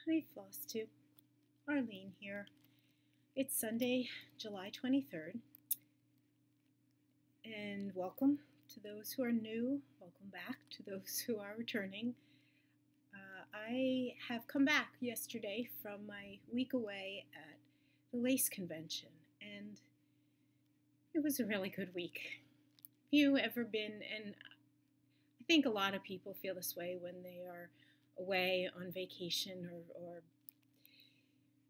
Hi, Flosstube. Arlene here. It's Sunday, July 23rd, and welcome to those who are new. Welcome back to those who are returning. I have come back yesterday from my week away at the Lace Convention, and it was a really good week. Have you ever been, and I think a lot of people feel this way when they are away on vacation or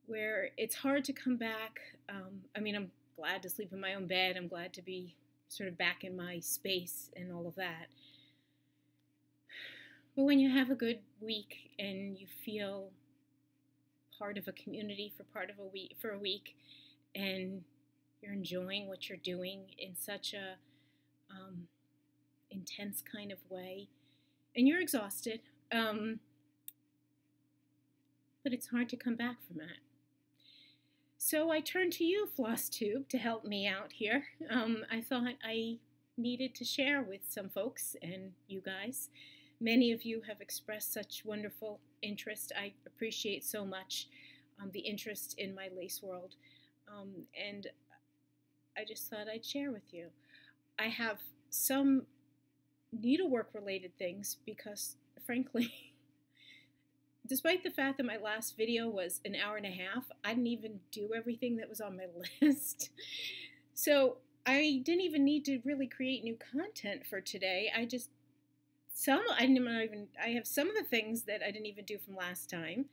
where it's hard to come back. I'm glad to sleep in my own bed. I'm glad to be sort of back in my space and all of that. But when you have a good week and you feel part of a community for a week, and you're enjoying what you're doing in such a intense kind of way, and you're exhausted, but it's hard to come back from that. So I turned to you, Flosstube, to help me out here. I thought I needed to share with some folks and you guys. Many of you have expressed such wonderful interest. I appreciate so much the interest in my lace world. And I just thought I'd share with you. I have some needlework related things because, frankly, despite the fact that my last video was an hour and a half, I didn't even do everything that was on my list. So I didn't even need to really create new content for today. I have some of the things that I didn't even do from last time.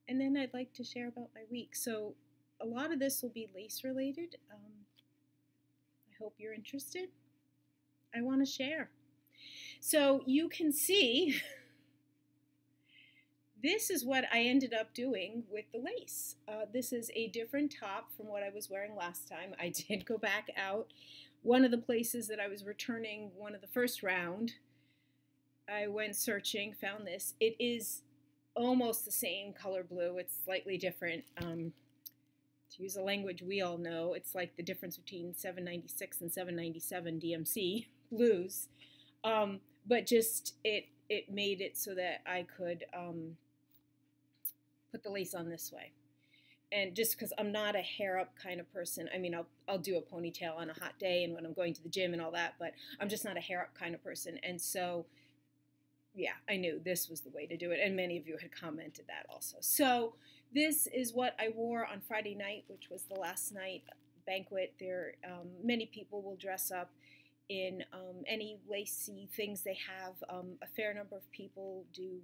And then I'd like to share about my week. So a lot of this will be lace related. I hope you're interested. I want to share. So you can see this is what I ended up doing with the lace. This is a different top from what I was wearing last time. I did go back out. One of the places that I was returning one of the first round, I went searching, found this. It is almost the same color blue. It's slightly different. To use a language we all know, it's like the difference between 796 and 797 DMC blues. But just it made it so that I could put the lace on this way. And just because I'm not a hair up kind of person, I mean, I'll do a ponytail on a hot day and when I'm going to the gym and all that, but I'm just not a hair up kind of person. And so, yeah, I knew this was the way to do it. And many of you had commented that also. So this is what I wore on Friday night, which was the last night banquet. Many people will dress up in any lacy things they have. A fair number of people do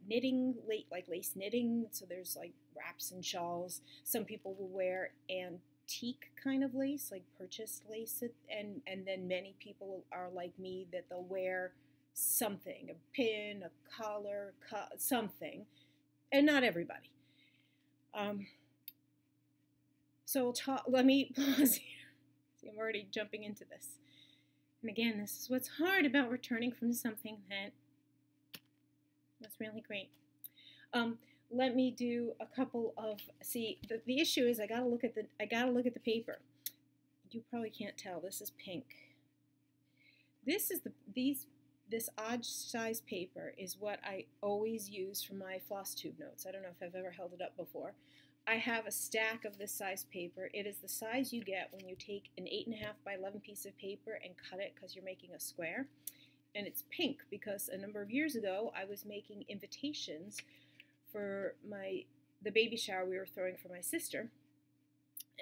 knitting, like lace knitting, so there's like wraps and shawls. Some people will wear antique kind of lace, like purchased lace, and then many people are like me that they'll wear something, a pin, a collar, something, and not everybody. So let me pause here. See, I'm already jumping into this. And again, this is what's hard about returning from something that was really great. Let me do a couple of, the issue is I gotta look at the paper. You probably can't tell, this is pink. This odd size paper is what I always use for my Flosstube notes. I don't know if I've ever held it up before. I have a stack of this size paper. It is the size you get when you take an 8.5 by 11 piece of paper and cut it because you're making a square. And it's pink because a number of years ago I was making invitations for the baby shower we were throwing for my sister.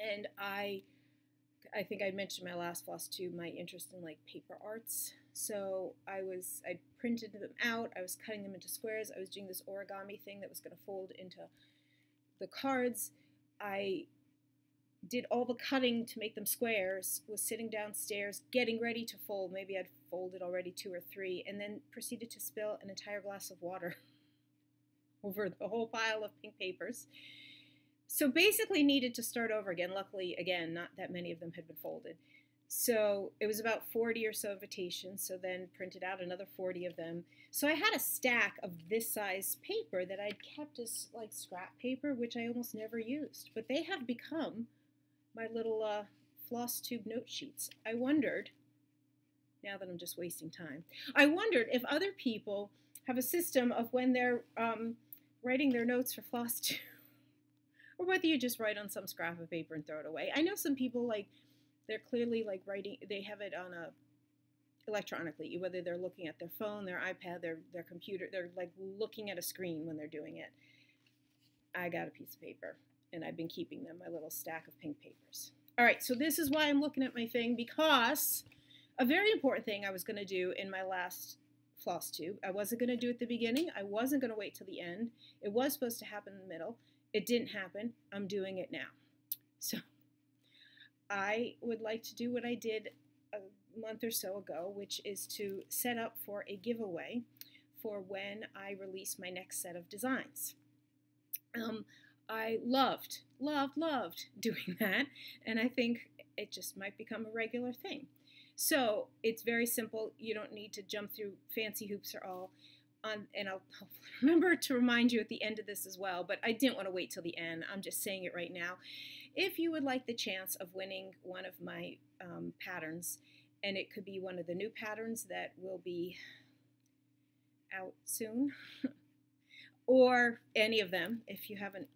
And I think I mentioned in my last Flosstube my interest in like paper arts. So I printed them out, I was cutting them into squares, I was doing this origami thing that was going to fold into the cards. I did all the cutting to make them squares, was sitting downstairs getting ready to fold. Maybe I'd folded already 2 or 3, and then proceeded to spill an entire glass of water over the whole pile of pink papers. So basically needed to start over again. Luckily, again, not that many of them had been folded. So it was about 40 or so invitations, so then printed out another 40 of them. So I had a stack of this size paper that I'd kept as like scrap paper, which I almost never used. But they have become my little Flosstube note sheets. I wondered, now that I'm just wasting time, I wondered if other people have a system of when they're writing their notes for Flosstube, or whether you just write on some scrap of paper and throw it away. I know some people, like, they're clearly like writing, they have it on a electronically, whether they're looking at their phone, their iPad, their computer, they're like looking at a screen when they're doing it. I got a piece of paper, and I've been keeping them, my little stack of pink papers. All right, so this is why I'm looking at my thing, because a very important thing I was going to do in my last Flosstube, I wasn't going to do it at the beginning, I wasn't going to wait till the end, it was supposed to happen in the middle, it didn't happen, I'm doing it now. So I would like to do what I did a month or so ago, which is to set up for a giveaway for when I release my next set of designs. I loved doing that, and I think it just might become a regular thing. So it's very simple. You don't need to jump through fancy hoops or all. And I'll remember to remind you at the end of this as well, but I didn't want to wait till the end. I'm just saying it right now. If you would like the chance of winning one of my patterns, and it could be one of the new patterns that will be out soon, or any of them, if you haven't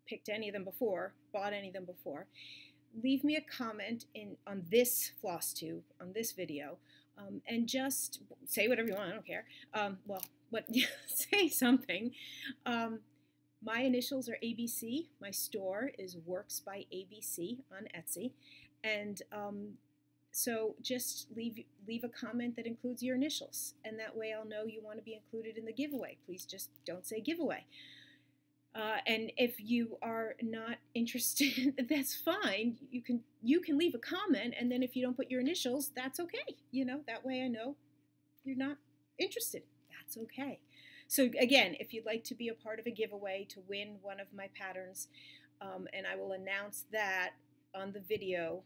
picked any of them before, bought any of them before, leave me a comment on this Flosstube, on this video, and just say whatever you want, I don't care. Well, but say something. My initials are ABC. My store is Works by ABC on Etsy, and so just leave a comment that includes your initials, and that way I'll know you want to be included in the giveaway. Please just don't say giveaway. And if you are not interested, that's fine. You can leave a comment, and then if you don't put your initials, that's okay. You know, that way I know you're not interested. That's okay. So again, if you'd like to be a part of a giveaway to win one of my patterns, and I will announce that on the video,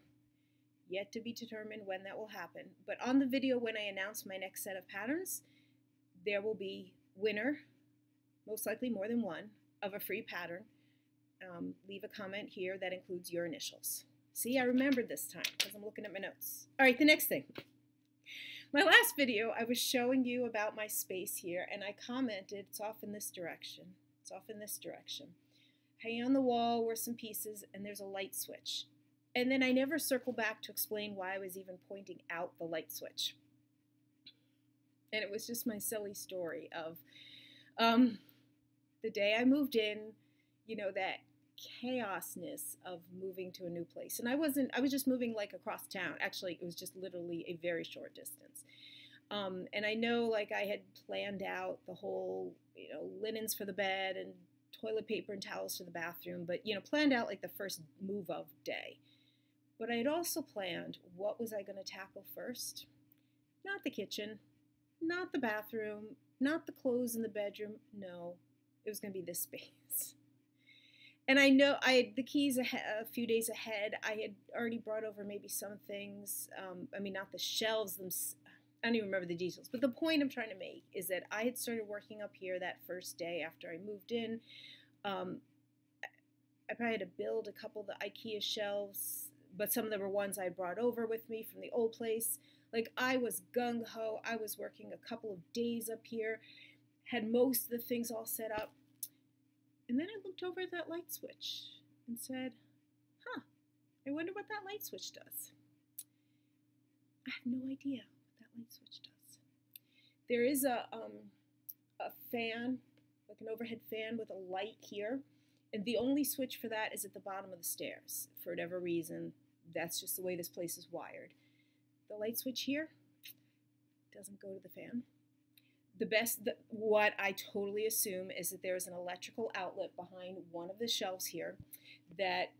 yet to be determined when that will happen, but on the video when I announce my next set of patterns, there will be winner, most likely more than one, of a free pattern. Leave a comment here that includes your initials. See, I remembered this time because I'm looking at my notes. All right, the next thing. My last video, I was showing you about my space here, and I commented, it's off in this direction. It's off in this direction. Hanging on the wall were some pieces, and there's a light switch. And then I never circled back to explain why I was even pointing out the light switch. And it was just my silly story of the day I moved in, you know, that chaosness of moving to a new place. And I was just moving like across town. Actually, it was just literally a very short distance. And I know, like, I had planned out the whole, you know, linens for the bed and toilet paper and towels for the bathroom, but, you know, planned out like the first move of day. But I had also planned what was I going to tackle first. Not the kitchen, not the bathroom, not the clothes in the bedroom. No, it was going to be this space. And I know I had the keys a few days ahead. I had already brought over maybe some things. I mean, not the shelves. I don't even remember the details. But the point I'm trying to make is that I had started working up here that first day after I moved in. I probably had to build a couple of the IKEA shelves, but some of them were ones I brought over with me from the old place. Like, I was gung-ho. I was working a couple of days up here, had most of the things all set up. And then I looked over at that light switch and said, huh, I wonder what that light switch does. I have no idea what that light switch does. There is a fan, like an overhead fan with a light here. And the only switch for that is at the bottom of the stairs. For whatever reason, that's just the way this place is wired. The light switch here doesn't go to the fan. What I totally assume is that there's an electrical outlet behind one of the shelves here that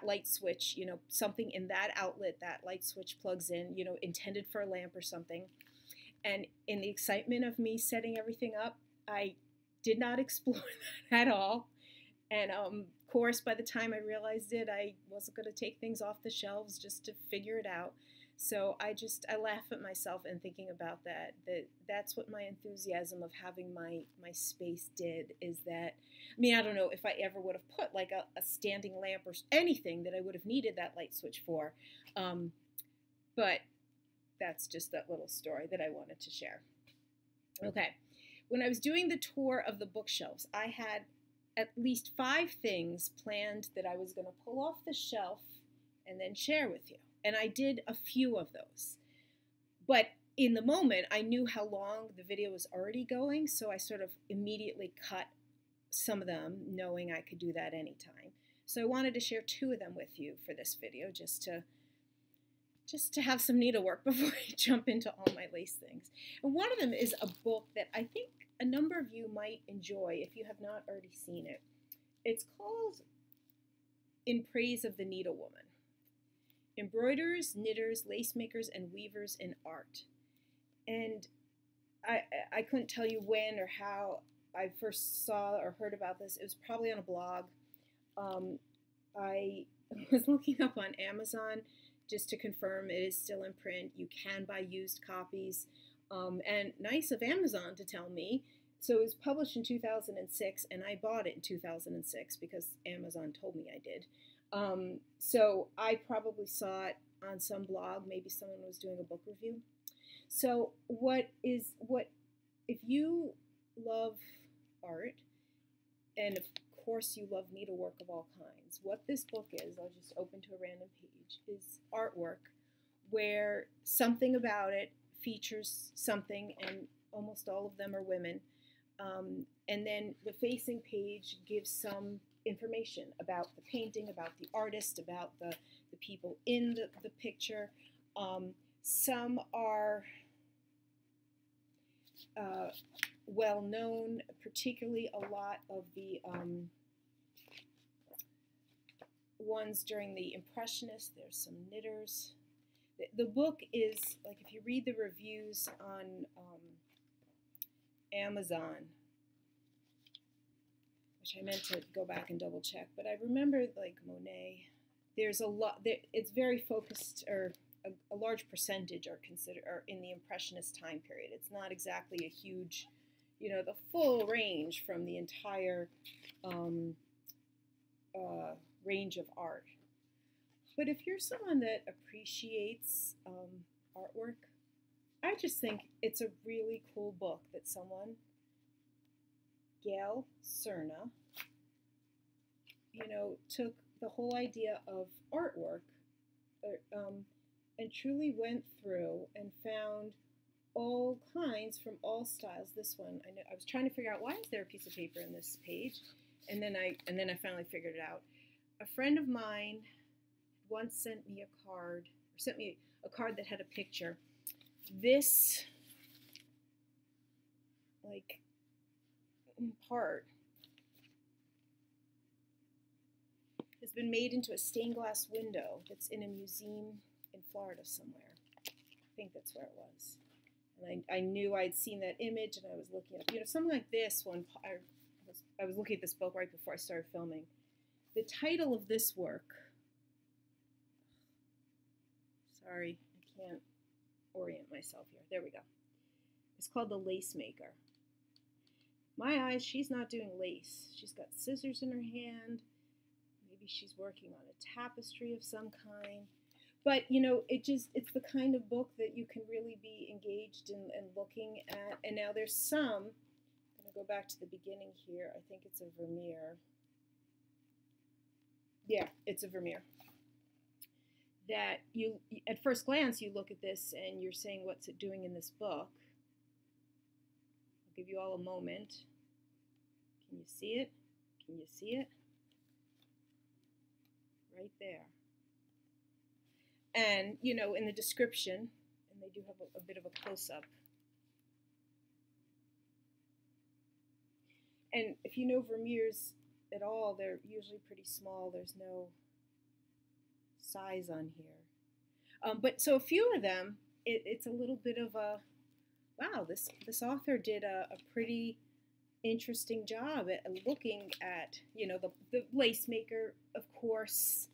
light switch, you know, something in that outlet, that light switch plugs in, you know, intended for a lamp or something. And in the excitement of me setting everything up, I did not explore that at all. And of course, by the time I realized it, I wasn't going to take things off the shelves just to figure it out. So I laugh at myself and thinking about that's what my enthusiasm of having my space did, is that, I mean, I don't know if I ever would have put like a standing lamp or anything that I would have needed that light switch for. But that's just that little story that I wanted to share. Okay. when I was doing the tour of the bookshelves, I had at least 5 things planned that I was going to pull off the shelf and then share with you. And I did a few of those. But in the moment, I knew how long the video was already going, so I sort of immediately cut some of them, knowing I could do that anytime. So I wanted to share 2 of them with you for this video, just to have some needlework before I jump into all my lace things. And one of them is a book that I think a number of you might enjoy if you have not already seen it. It's called In Praise of the Needlewoman: Embroiderers, Knitters, Lace Makers, and Weavers in Art. And I couldn't tell you when or how I first saw or heard about this. It was probably on a blog. I was looking up on Amazon just to confirm it is still in print. You can buy used copies. And nice of Amazon to tell me. So it was published in 2006, and I bought it in 2006 because Amazon told me I did. So I probably saw it on some blog. Maybe someone was doing a book review. So if you love art, and of course you love needlework of all kinds, what this book is, I'll just open to a random page, is artwork where something about it features something, and almost all of them are women. And then the facing page gives some information about the painting, about the artist, about the people in the picture. Some are well known, particularly a lot of the ones during the Impressionists. There's some knitters. The book is, like, if you read the reviews on Amazon, which I meant to go back and double check, but I remember, like, Monet, there's a lot, it's very focused, or a large percentage are in the Impressionist time period. It's not exactly a huge, the full range from the entire range of art. But if you're someone that appreciates artwork, I just think it's a really cool book that someone, Gail Sirna, took the whole idea of artwork and truly went through and found all kinds from all styles. This one, I was trying to figure out, why is there a piece of paper in this page? And then I finally figured it out. A friend of mine once sent me a card that had a picture. This, like, part has been made into a stained glass window that's in a museum in Florida somewhere. I think that's where it was. And I knew I'd seen that image, and I was looking up, something like this one. I was looking at this book right before I started filming. The title of this work, sorry, I can't orient myself here. There we go. It's called The Lace Maker. My eyes, she's not doing lace. She's got scissors in her hand. Maybe she's working on a tapestry of some kind. But, it's the kind of book that you can really be engaged in and looking at. And now there's some, I'm going to go back to the beginning here. I think it's a Vermeer. Yeah, it's a Vermeer. That you, at first glance, you look at this and you're saying, what's it doing in this book? I'll give you all a moment. Can you see it? Can you see it? Right there. And, in the description, and they do have a bit of a close-up. And if you know Vermeers at all, they're usually pretty small. There's no size on here. But so a few of them, it's a little bit of a, wow, this author did a pretty interesting job at looking at, the lace maker, of course.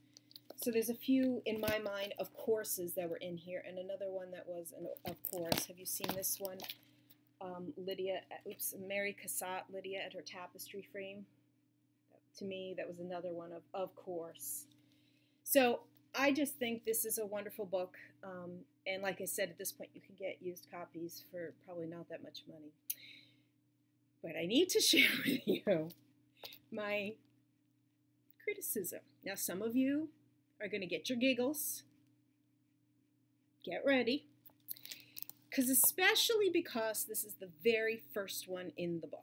So there's a few, in my mind, of courses that were in here, and another one that was an of course. Have you seen this one? Mary Cassatt, Lydia at her tapestry frame. To me, that was another one of course. So I just think this is a wonderful book. And like I said, at this point, you can get used copies for probably not that much money. But I need to share with you my criticism. Now, some of you are going to get your giggles. Get ready. Especially because this is the very first one in the book.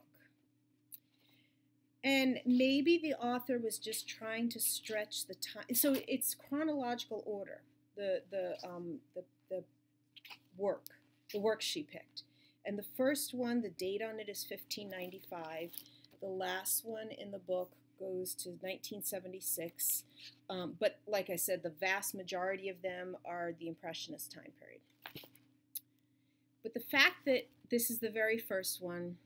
And maybe the author was just trying to stretch the time. So it's chronological order, the work she picked. And the first one, the date on it is 1595. The last one in the book goes to 1976. But like I said, the vast majority of them are the Impressionist time period. But the fact that this is the very first one,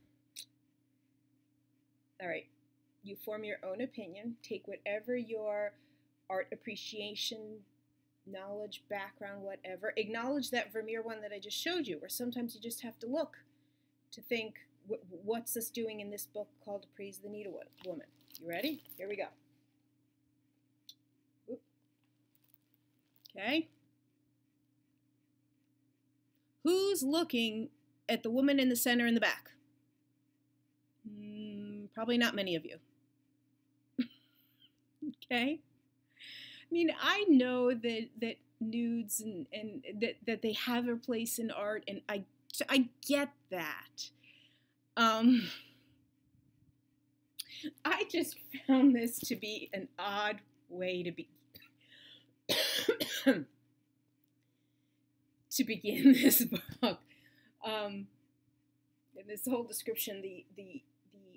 all right, you form your own opinion. Take whatever your art appreciation, knowledge, background, whatever. Acknowledge that Vermeer one that I just showed you, where sometimes you just have to look to think, what's this doing in this book called To Praise the Needlewoman? You ready? Here we go. Oop. Okay. Who's looking at the woman in the center in the back? Probably not many of you. Okay? I mean, I know that nudes and that they have a place in art, and I get that. I just found this to be an odd way to be to begin this book. And this whole description, the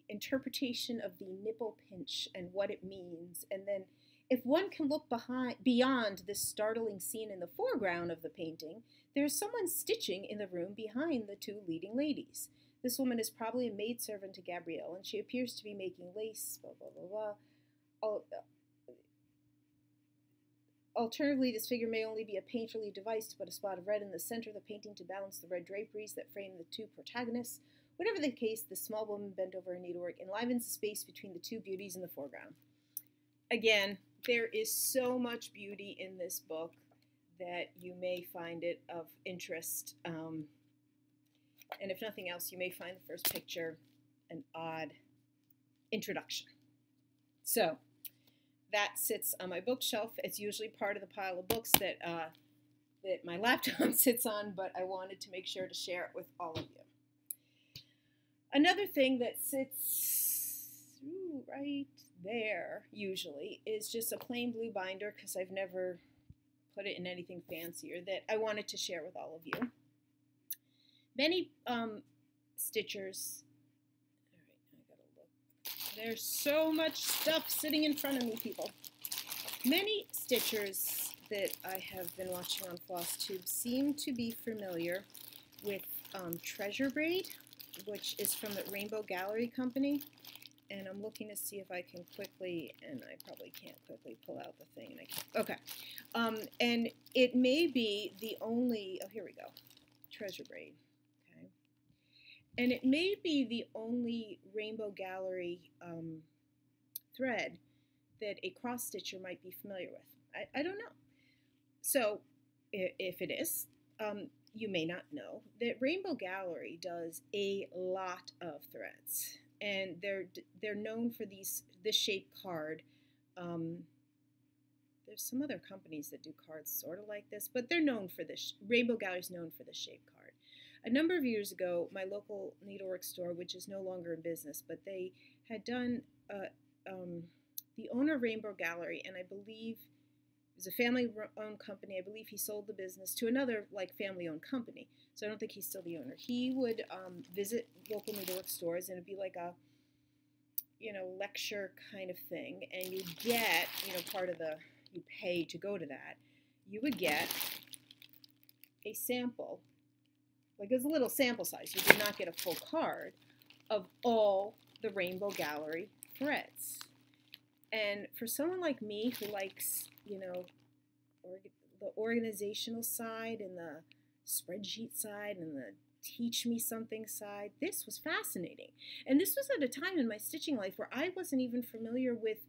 interpretation of the nipple pinch and what it means, and then if one can look beyond this startling scene in the foreground of the painting, there's someone stitching in the room behind the two leading ladies. This woman is probably a maidservant to Gabrielle, and she appears to be making lace, blah, blah, blah, blah. Alternatively, this figure may only be a painterly device to put a spot of red in the center of the painting to balance the red draperies that frame the two protagonists. Whatever the case, the small woman bent over her needlework enlivens the space between the two beauties in the foreground. Again, there is so much beauty in this book that you may find it of interest. And if nothing else, you may find the first picture an odd introduction. So that sits on my bookshelf. It's usually part of the pile of books that my laptop sits on, but I wanted to make sure to share it with all of you. Another thing that sits right there, usually, is just a plain blue binder, because I've never put it in anything fancier, that I wanted to share with all of you. Many stitchers, all right, I gotta look. There's so much stuff sitting in front of me, people. Many stitchers that I have been watching on Flosstube seem to be familiar with Treasure Braid, which is from the Rainbow Gallery Company. And I'm looking to see if I can quickly, and I probably can't quickly pull out the thing. Okay. And it may be the only, oh, here we go, Treasure Braid. Okay. And it may be the only Rainbow Gallery thread that a cross-stitcher might be familiar with. I don't know. So if it is, you may not know that Rainbow Gallery does a lot of threads. And they're known for this shaped card. There's some other companies that do cards sort of like this, but they're known for this. Rainbow Gallery is known for the shaped card. A number of years ago, my local needlework store, which is no longer in business, but they had done the owner of Rainbow Gallery, and I believe it was a family-owned company. I believe he sold the business to another family-owned company. So I don't think he's still the owner. He would visit local needlework stores, and it'd be like a, lecture kind of thing. And you get, part of you pay to go to that. You would get a sample, it's a little sample size. You do not get a full card of all the Rainbow Gallery threads. And for someone like me who likes, the organizational side and the spreadsheet side and the teach me something side, this was fascinating. And this was at a time in my stitching life where I wasn't even familiar with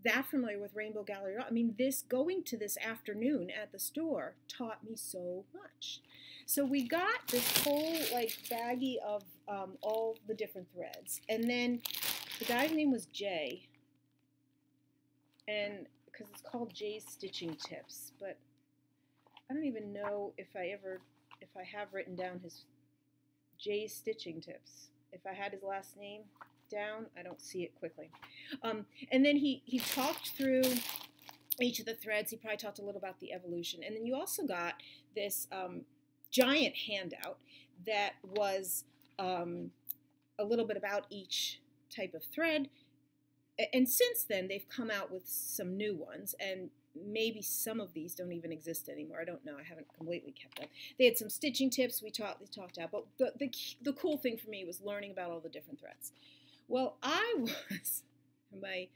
that familiar with Rainbow Gallery at all. I mean, going to this afternoon at the store taught me so much. So we got this whole like baggie of all the different threads, and then the guy's name was Jay, and because it's called Jay's Stitching Tips, but I don't even know if I have written down his Jay's Stitching Tips. If I had his last name down, I don't see it quickly. And then he talked through each of the threads. He probably talked a little about the evolution. And then you also got this giant handout that was a little bit about each type of thread. And since then, they've come out with some new ones, and maybe some of these don't even exist anymore. I don't know. I haven't completely kept up. They had some stitching tips they talked out, but the cool thing for me was learning about all the different threads. Well, my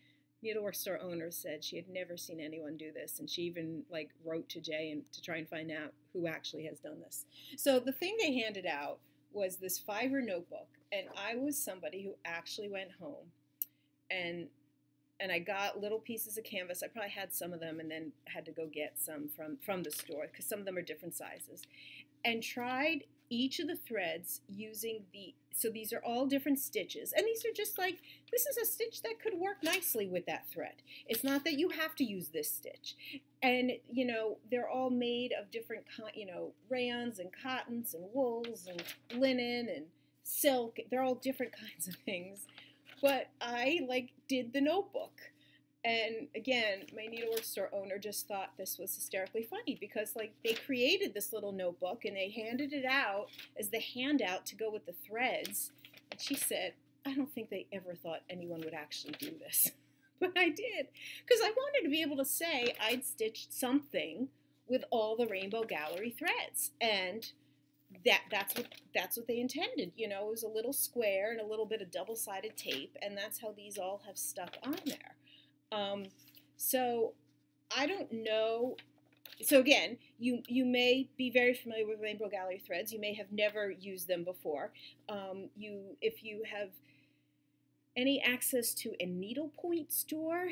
needlework store owner said she had never seen anyone do this, and she even like wrote to Jay to try and find out who actually has done this. So the thing they handed out was this fiber notebook, and I was somebody who actually went home and I got little pieces of canvas. I probably had some of them and then had to go get some from the store because some of them are different sizes, and tried each of the threads using so these are all different stitches, and these are just like, this is a stitch that could work nicely with that thread. It's not that you have to use this stitch. And, you know, they're all made of different, rayons and cottons and wools and linen and silk. They're all different kinds of things. But I, did the notebook. And again, my needlework store owner just thought this was hysterically funny because, they created this little notebook and they handed it out as the handout to go with the threads. And she said, I don't think they ever thought anyone would actually do this. But I did, because I wanted to be able to say I'd stitched something with all the Rainbow Gallery threads. And that's what they intended. You know, it was a little square and a little bit of double-sided tape, and that's how these all have stuck on there. So I don't know. So again, you may be very familiar with Rainbow Gallery threads. You may have never used them before. If you have any access to a needlepoint store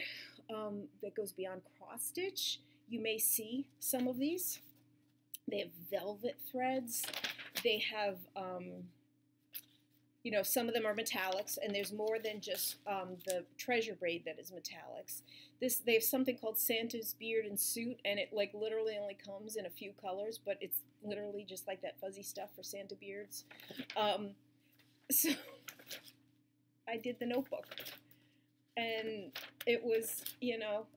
that goes beyond cross stitch, you may see some of these. They have velvet threads. They have, some of them are metallics, and there's more than just the treasure braid that is metallics. They have something called Santa's Beard and Suit, and it literally only comes in a few colors, but it's literally just like that fuzzy stuff for Santa beards. So I did the notebook, and it was,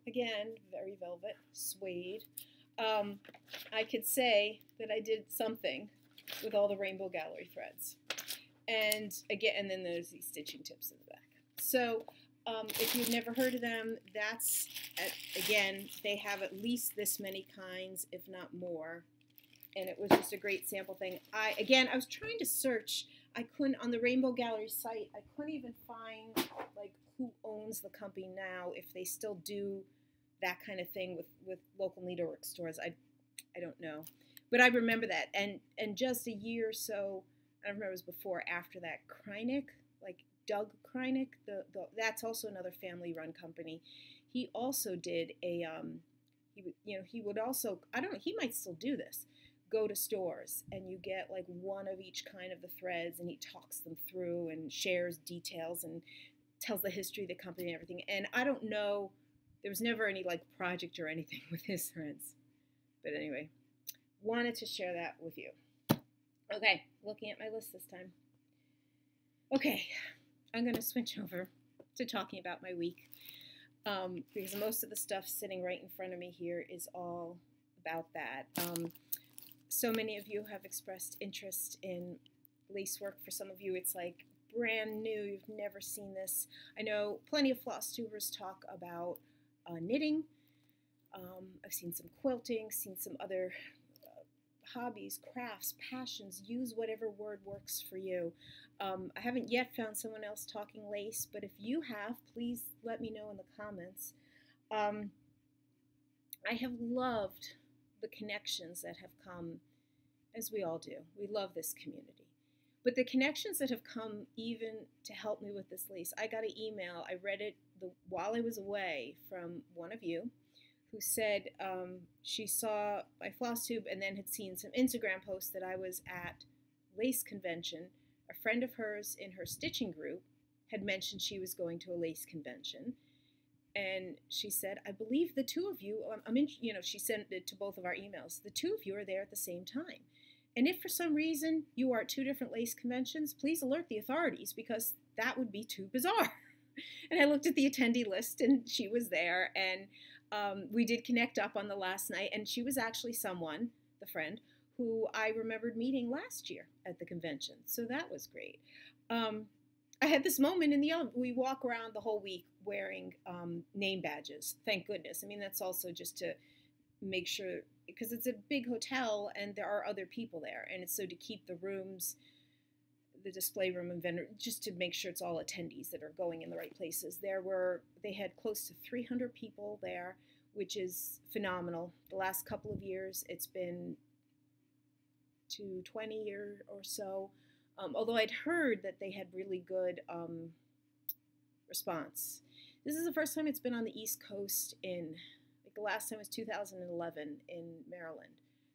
again, very velvet, suede. I could say that I did something with all the Rainbow Gallery threads. And again, and then there's these stitching tips in the back. So if you've never heard of them, again, they have at least this many kinds, if not more. And it was just a great sample thing. I was trying to search. I couldn't, on the Rainbow Gallery site, I couldn't even find who owns the company now, if they still do that kind of thing with local needlework stores. I don't know. But I remember that. And just a year or so, I don't remember if it was before or after that, Krynick, Doug Krynick, that's also another family-run company. He also did he would also, I don't know, he might still do this, go to stores and you get one of each kind of the threads, and he talks them through and shares details and tells the history of the company and everything. And I don't know, there was never any project or anything with his threads. But anyway, wanted to share that with you. Okay, looking at my list this time. Okay, I'm going to switch over to talking about my week because most of the stuff sitting right in front of me here is all about that. So many of you have expressed interest in lace work. For some of you, it's brand new. You've never seen this. I know plenty of Flosstubers talk about knitting. I've seen some quilting, seen some other hobbies, crafts, passions. Use whatever word works for you. I haven't yet found someone else talking lace, but if you have, please let me know in the comments. I have loved the connections that have come, as we all do. We love this community. But the connections that have come even to help me with this lace, I got an email, I read it while I was away, from one of you who said she saw my Flosstube and then had seen some Instagram posts that I was at lace convention. A friend of hers in her stitching group had mentioned she was going to a lace convention. And she said, I believe the two of you, she sent it to both of our emails, the two of you are there at the same time. And if for some reason you are at two different lace conventions, please alert the authorities, because that would be too bizarre. And I looked at the attendee list and she was there, and we did connect up on the last night, and she was actually someone, the friend, who I remembered meeting last year at the convention. So that was great. I had this moment in the elevator. We walk around the whole week wearing name badges. Thank goodness. I mean, that's also just to make sure, because it's a big hotel and there are other people there. And it's so to keep the rooms, the display room and vendor, just to make sure it's all attendees that are going in the right places. They had close to 300 people there, which is phenomenal. The last couple of years, it's been 220 or so. Although I'd heard that they had really good response. This is the first time it's been on the East Coast in, like the last time was 2011 in Maryland.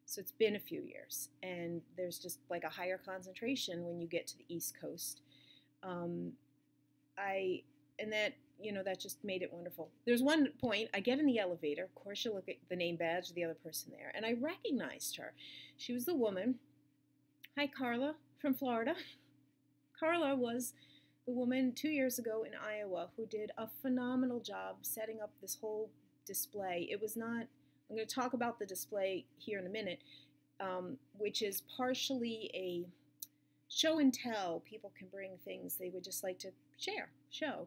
So it's been a few years, and there's just like a higher concentration when you get to the East Coast. That just made it wonderful. There's one point, I get in the elevator, of course you look at the name badge of the other person there, and I recognized her. She was the woman, hi Carla, from Florida. Carla was the woman 2 years ago in Iowa who did a phenomenal job setting up this whole display. It was not, I'm going to talk about the display here in a minute, which is partially a show and tell. People can bring things they would just like to show.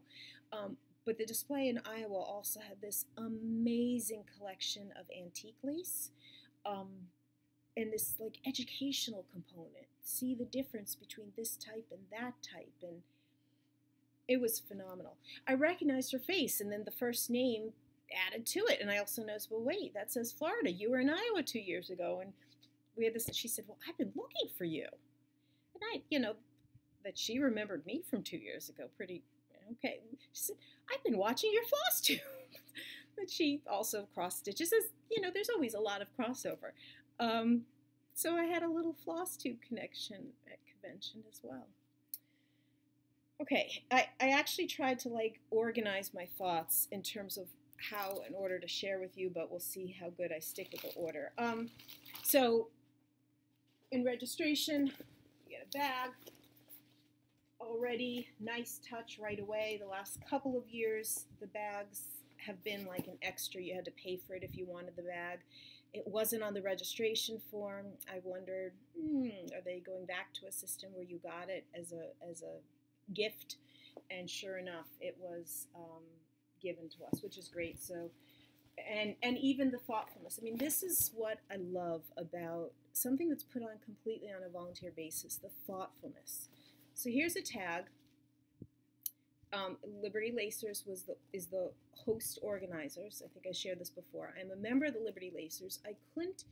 But the display in Iowa also had this amazing collection of antique lace. And this like educational component, see the difference between this type and that type, and it was phenomenal. I recognized her face, and then the first name added to it, and I also noticed, well, wait, that says Florida. You were in Iowa 2 years ago, and we had this. And she said, well, I've been looking for you, and that she remembered me from 2 years ago. Pretty okay. She said, I've been watching your Flosstube. But she also cross stitches. As there's always a lot of crossover. So I had a little Flosstube connection at convention as well. Okay, I actually tried to organize my thoughts in terms of how in order to share with you, but we'll see how good I stick with the order. So in registration, you get a bag. Already nice touch right away. The last couple of years, the bags have been like an extra. You had to pay for it if you wanted the bag. It wasn't on the registration form. I wondered, are they going back to a system where you got it as a gift? And sure enough, it was given to us, which is great. So, and even the thoughtfulness. I mean, this is what I love about something that's put on completely on a volunteer basis, the thoughtfulness. So here's a tag. Liberty Lacers is the host organizers. I think I shared this before. I'm a member of the Liberty Lacers. I couldn't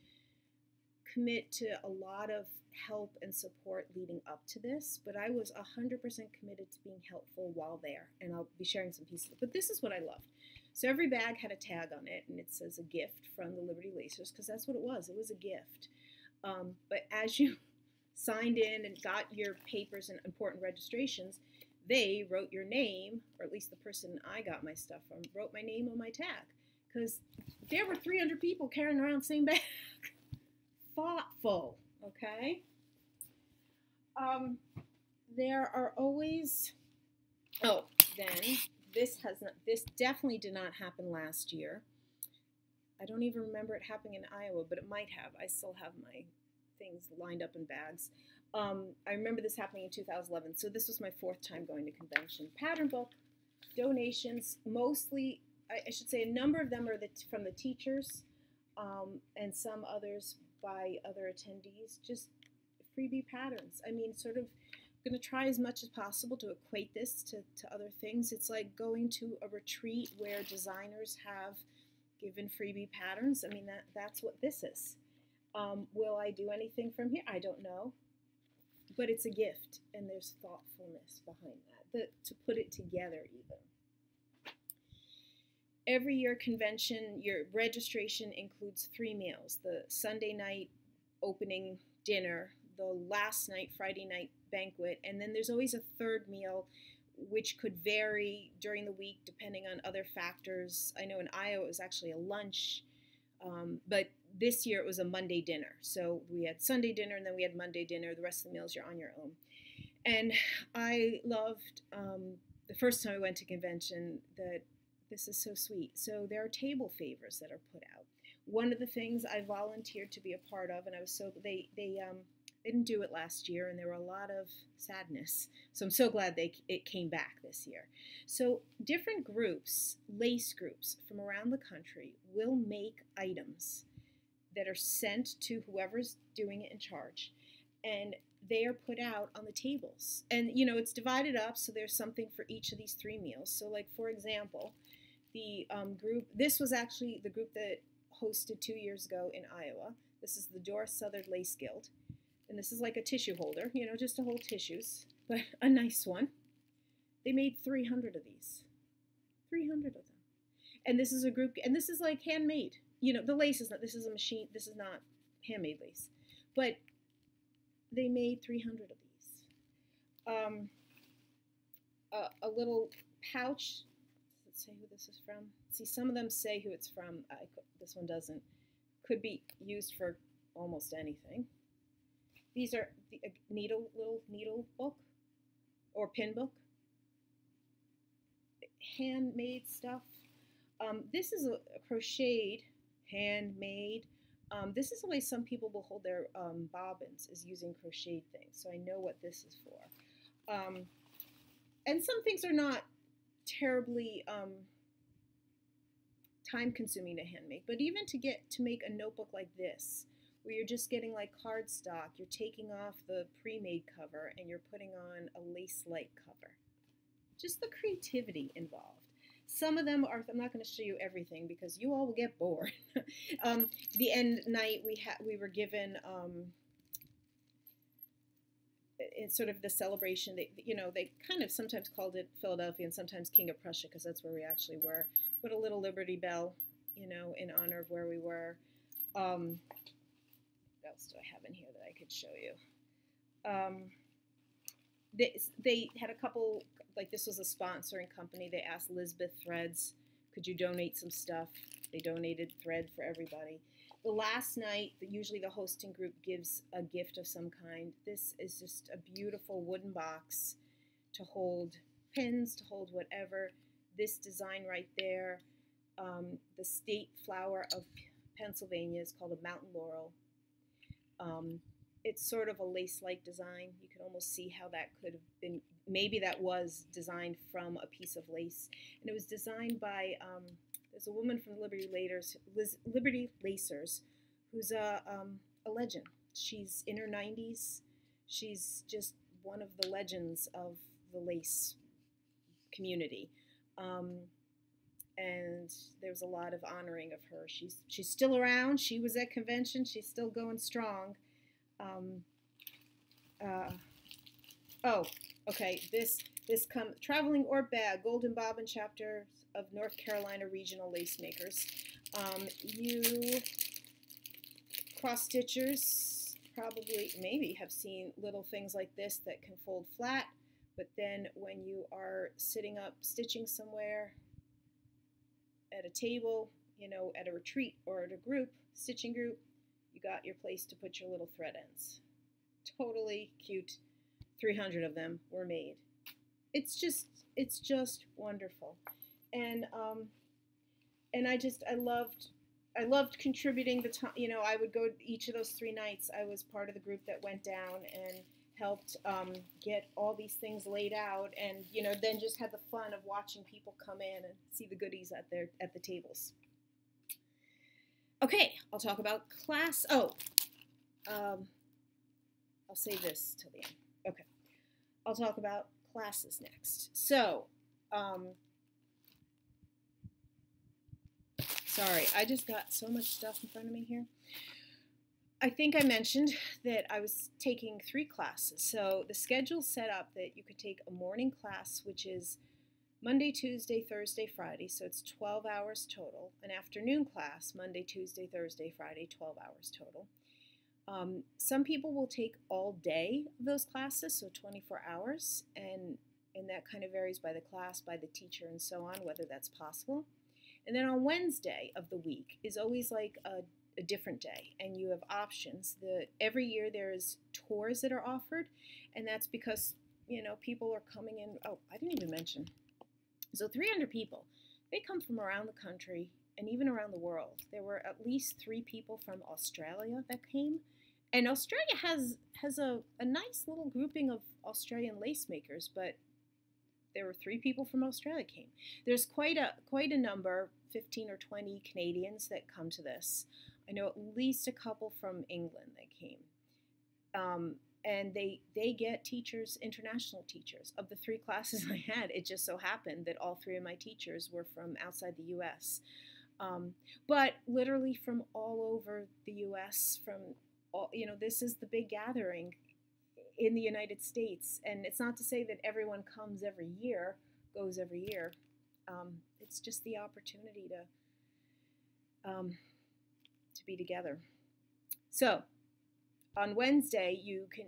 commit to a lot of help and support leading up to this, but I was 100% committed to being helpful while there, and I'll be sharing some pieces. But this is what I loved. So every bag had a tag on it, and it says a gift from the Liberty Lacers, because that's what it was. It was a gift. But as you signed in and got your papers and important registrations, they wrote your name, or at least the person I got my stuff from, wrote my name on my tag. Because there were 300 people carrying around the same bag. Thoughtful, okay? There are always, this definitely did not happen last year. I don't even remember it happening in Iowa, but it might have. I still have my things lined up in bags. I remember this happening in 2011, so this was my 4th time going to convention. Pattern book, donations, mostly, I should say a number of them are from the teachers, and some others by other attendees, just freebie patterns. I mean, sort of going to try as much as possible to equate this to other things. It's like going to a retreat where designers have given freebie patterns. I mean, that's what this is. Will I do anything from here? I don't know. but it's a gift, and there's thoughtfulness behind that, to put it together even. Every year convention, your registration includes 3 meals: the Sunday night opening dinner, the last night, Friday night banquet, and then there's always a third meal, which could vary during the week depending on other factors. I know in Iowa it was actually a lunch, but this year it was a Monday dinner. So we had Sunday dinner and then we had Monday dinner. The rest of the meals you're on your own. And I loved the first time I went to convention that this is so sweet. So there are table favors that are put out. One of the things I volunteered to be a part of, and I was so they didn't do it last year, and there were a lot of sadness. So I'm so glad it came back this year. So different groups, lace groups from around the country, will make items that are sent to whoever's doing it in charge, and they are put out on the tables. And you know, it's divided up, so there's something for each of these 3 meals. So like, for example, the group, this was actually the group that hosted 2 years ago in Iowa. This is the Doris Southard Lace Guild. And this is like a tissue holder, you know, just to hold tissues, but a nice one. They made 300 of these. 300 of them. And this is a group, and this is like handmade. You know, the lace is not, this is a machine, this is not handmade lace. But they made 300 of these. A little pouch. Let's say who this is from. See, some of them say who it's from. This one doesn't. Could be used for almost anything. These are the little needle book or pin book. Handmade stuff. This is a crocheted, handmade. This is the way some people will hold their bobbins, is using crocheted things. So I know what this is for. And some things are not terribly time-consuming to handmake, but even to make a notebook like this, where you're just getting like cardstock, you're taking off the pre-made cover and you're putting on a lace-like cover. Just the creativity involved. Some of them are, I'm not going to show you everything because you all will get bored. The end night we were given, it's sort of the celebration. They kind of sometimes called it Philadelphia and sometimes King of Prussia because that's where we actually were. Put a little Liberty Bell, you know, in honor of where we were. What else do I have in here that I could show you? They had a couple, like this was a sponsoring company. They asked Lisbeth Threads, could you donate some stuff? They donated thread for everybody. The last night, usually the hosting group gives a gift of some kind. This is just a beautiful wooden box to hold pins, to hold whatever. This design right there, the state flower of Pennsylvania is called a mountain laurel. It's sort of a lace-like design. You can almost see how that could have been, maybe that was designed from a piece of lace. And it was designed by, there's a woman from Liberty Lacers, who's a legend. She's in her 90s. She's just one of the legends of the lace community. And there's a lot of honoring of her. She's still around. She was at convention. She's still going strong. Oh, okay. This Traveling Orb Bag, Golden Bobbin Chapter of North Carolina Regional Lace Makers. You cross stitchers probably maybe have seen little things like this that can fold flat, but then when you are sitting up stitching somewhere at a table, you know, at a retreat or at a group, stitching group, you got your place to put your little thread ends. Totally cute. 300 of them were made. It's just wonderful. And I loved contributing the time. You know, I would go each of those 3 nights. I was part of the group that went down and helped get all these things laid out, and you know, then just had the fun of watching people come in and see the goodies at the tables. Okay, I'll talk about class. Oh, I'll save this till the end. Okay, I'll talk about classes next. So, sorry, I just got so much stuff in front of me here. I think I mentioned that I was taking 3 classes. So the schedule's set up that you could take a morning class, which is Monday, Tuesday, Thursday, Friday, so it's 12 hours total. An afternoon class, Monday, Tuesday, Thursday, Friday, 12 hours total. Some people will take all day of those classes, so 24 hours, and that kind of varies by the class, by the teacher, and so on, whether that's possible. And then on Wednesday of the week is always like a different day, and you have options. Every year there's tours that are offered, and that's because, you know, people are coming in. Oh, I didn't even mention. So 300 people, they come from around the country and even around the world. There were at least 3 people from Australia that came. And Australia has a nice little grouping of Australian lace makers, but there were 3 people from Australia came. There's quite a number, 15 or 20 Canadians that come to this. I know at least a couple from England that came. And they get teachers, international teachers. Of the 3 classes I had, it just so happened that all 3 of my teachers were from outside the U.S. But literally from all over the U.S., from all, you know, this is the big gathering in the United States. And it's not to say that everyone comes every year, goes every year. It's just the opportunity to be together. So on Wednesday,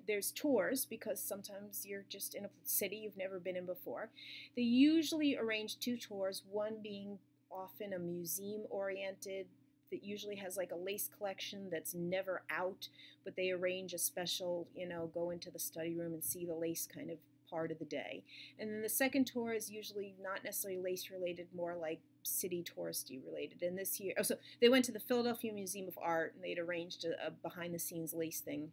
there's tours, because sometimes you're just in a city you've never been in before. They usually arrange 2 tours, one being often a museum-oriented that usually has like a lace collection that's never out, but they arrange a special, you know, go into the study room and see the lace kind of part of the day. And then the second tour is usually not necessarily lace related, more like city touristy related. And this year, so they went to the Philadelphia Museum of Art, and they'd arranged a behind the scenes lace thing.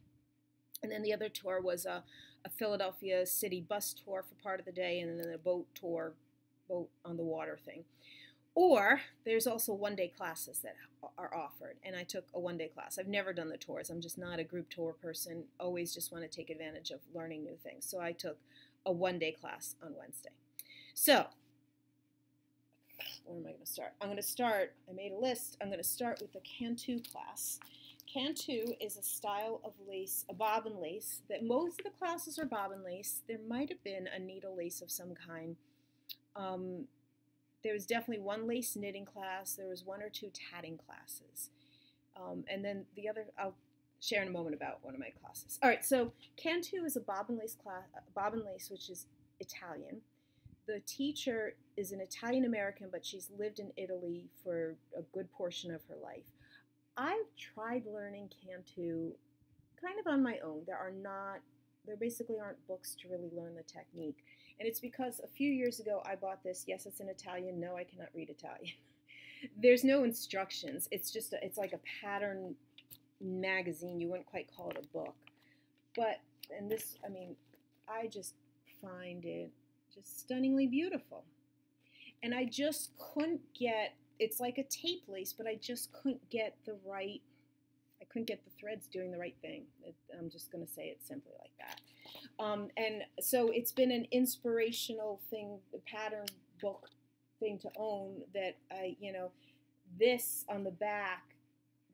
And then the other tour was a Philadelphia city bus tour for part of the day, and then a boat tour, boat on the water thing. Or there's also one-day classes that are offered, and I took a one-day class. I've never done the tours. I'm just not a group tour person. Always just want to take advantage of learning new things. So I took a one-day class on Wednesday. So where am I going to start? I'm going to start, I made a list. I'm going to start with the Cantu class. Cantu is a style of lace, a bobbin lace, that most of the classes are bobbin lace. There might have been a needle lace of some kind. There was definitely one lace knitting class. There was 1 or 2 tatting classes. And then the other, I'll share in a moment about one of my classes. All right, so Cantu is a bobbin lace class, bobbin lace, which is Italian. The teacher is an Italian-American, but she's lived in Italy for a good portion of her life. I've tried learning Cantu kind of on my own. There basically aren't books to really learn the technique. And it's because a few years ago I bought this. Yes, it's in Italian. No, I cannot read Italian. There's no instructions. It's just it's like a pattern magazine. You wouldn't quite call it a book. But, and this, I mean, I just find it just stunningly beautiful. And I just couldn't get, it's like a tape lace, but I just couldn't get the threads doing the right thing. I'm just going to say it simply like that. And so it's been an inspirational thing, a pattern book thing to own, that this on the back,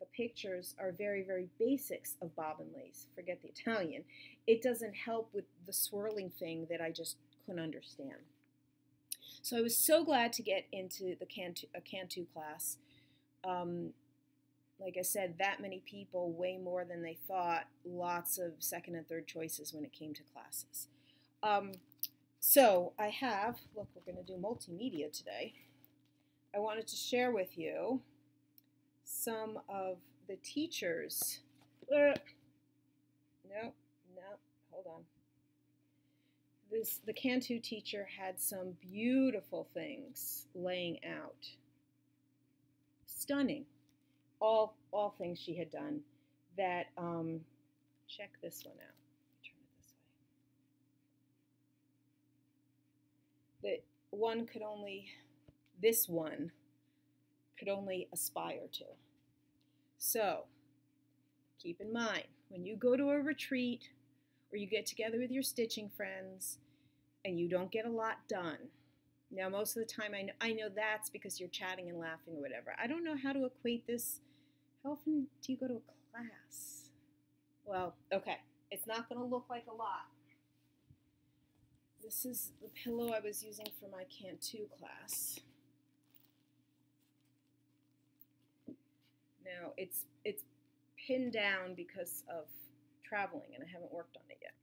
the pictures are very, very basics of bobbin lace. Forget the Italian. It doesn't help with the swirling thing that I just couldn't understand. So I was so glad to get into the Cantu class. Like I said, that many people, way more than they thought, lots of second and third choices when it came to classes. So I have, look, we're going to do multimedia today. I wanted to share with you some of the teachers. No, hold on. The Cantu teacher had some beautiful things laying out. Stunning. All things she had done that, check this one out. Turn it this way. This one could only aspire to. So, keep in mind, when you go to a retreat or you get together with your stitching friends and you don't get a lot done. Now, most of the time, I know that's because you're chatting and laughing or whatever. I don't know how to equate this. How often do you go to a class? Well, okay. It's not going to look like a lot. This is the pillow I was using for my Cantu class. Now, it's pinned down because of traveling, and I haven't worked on it yet.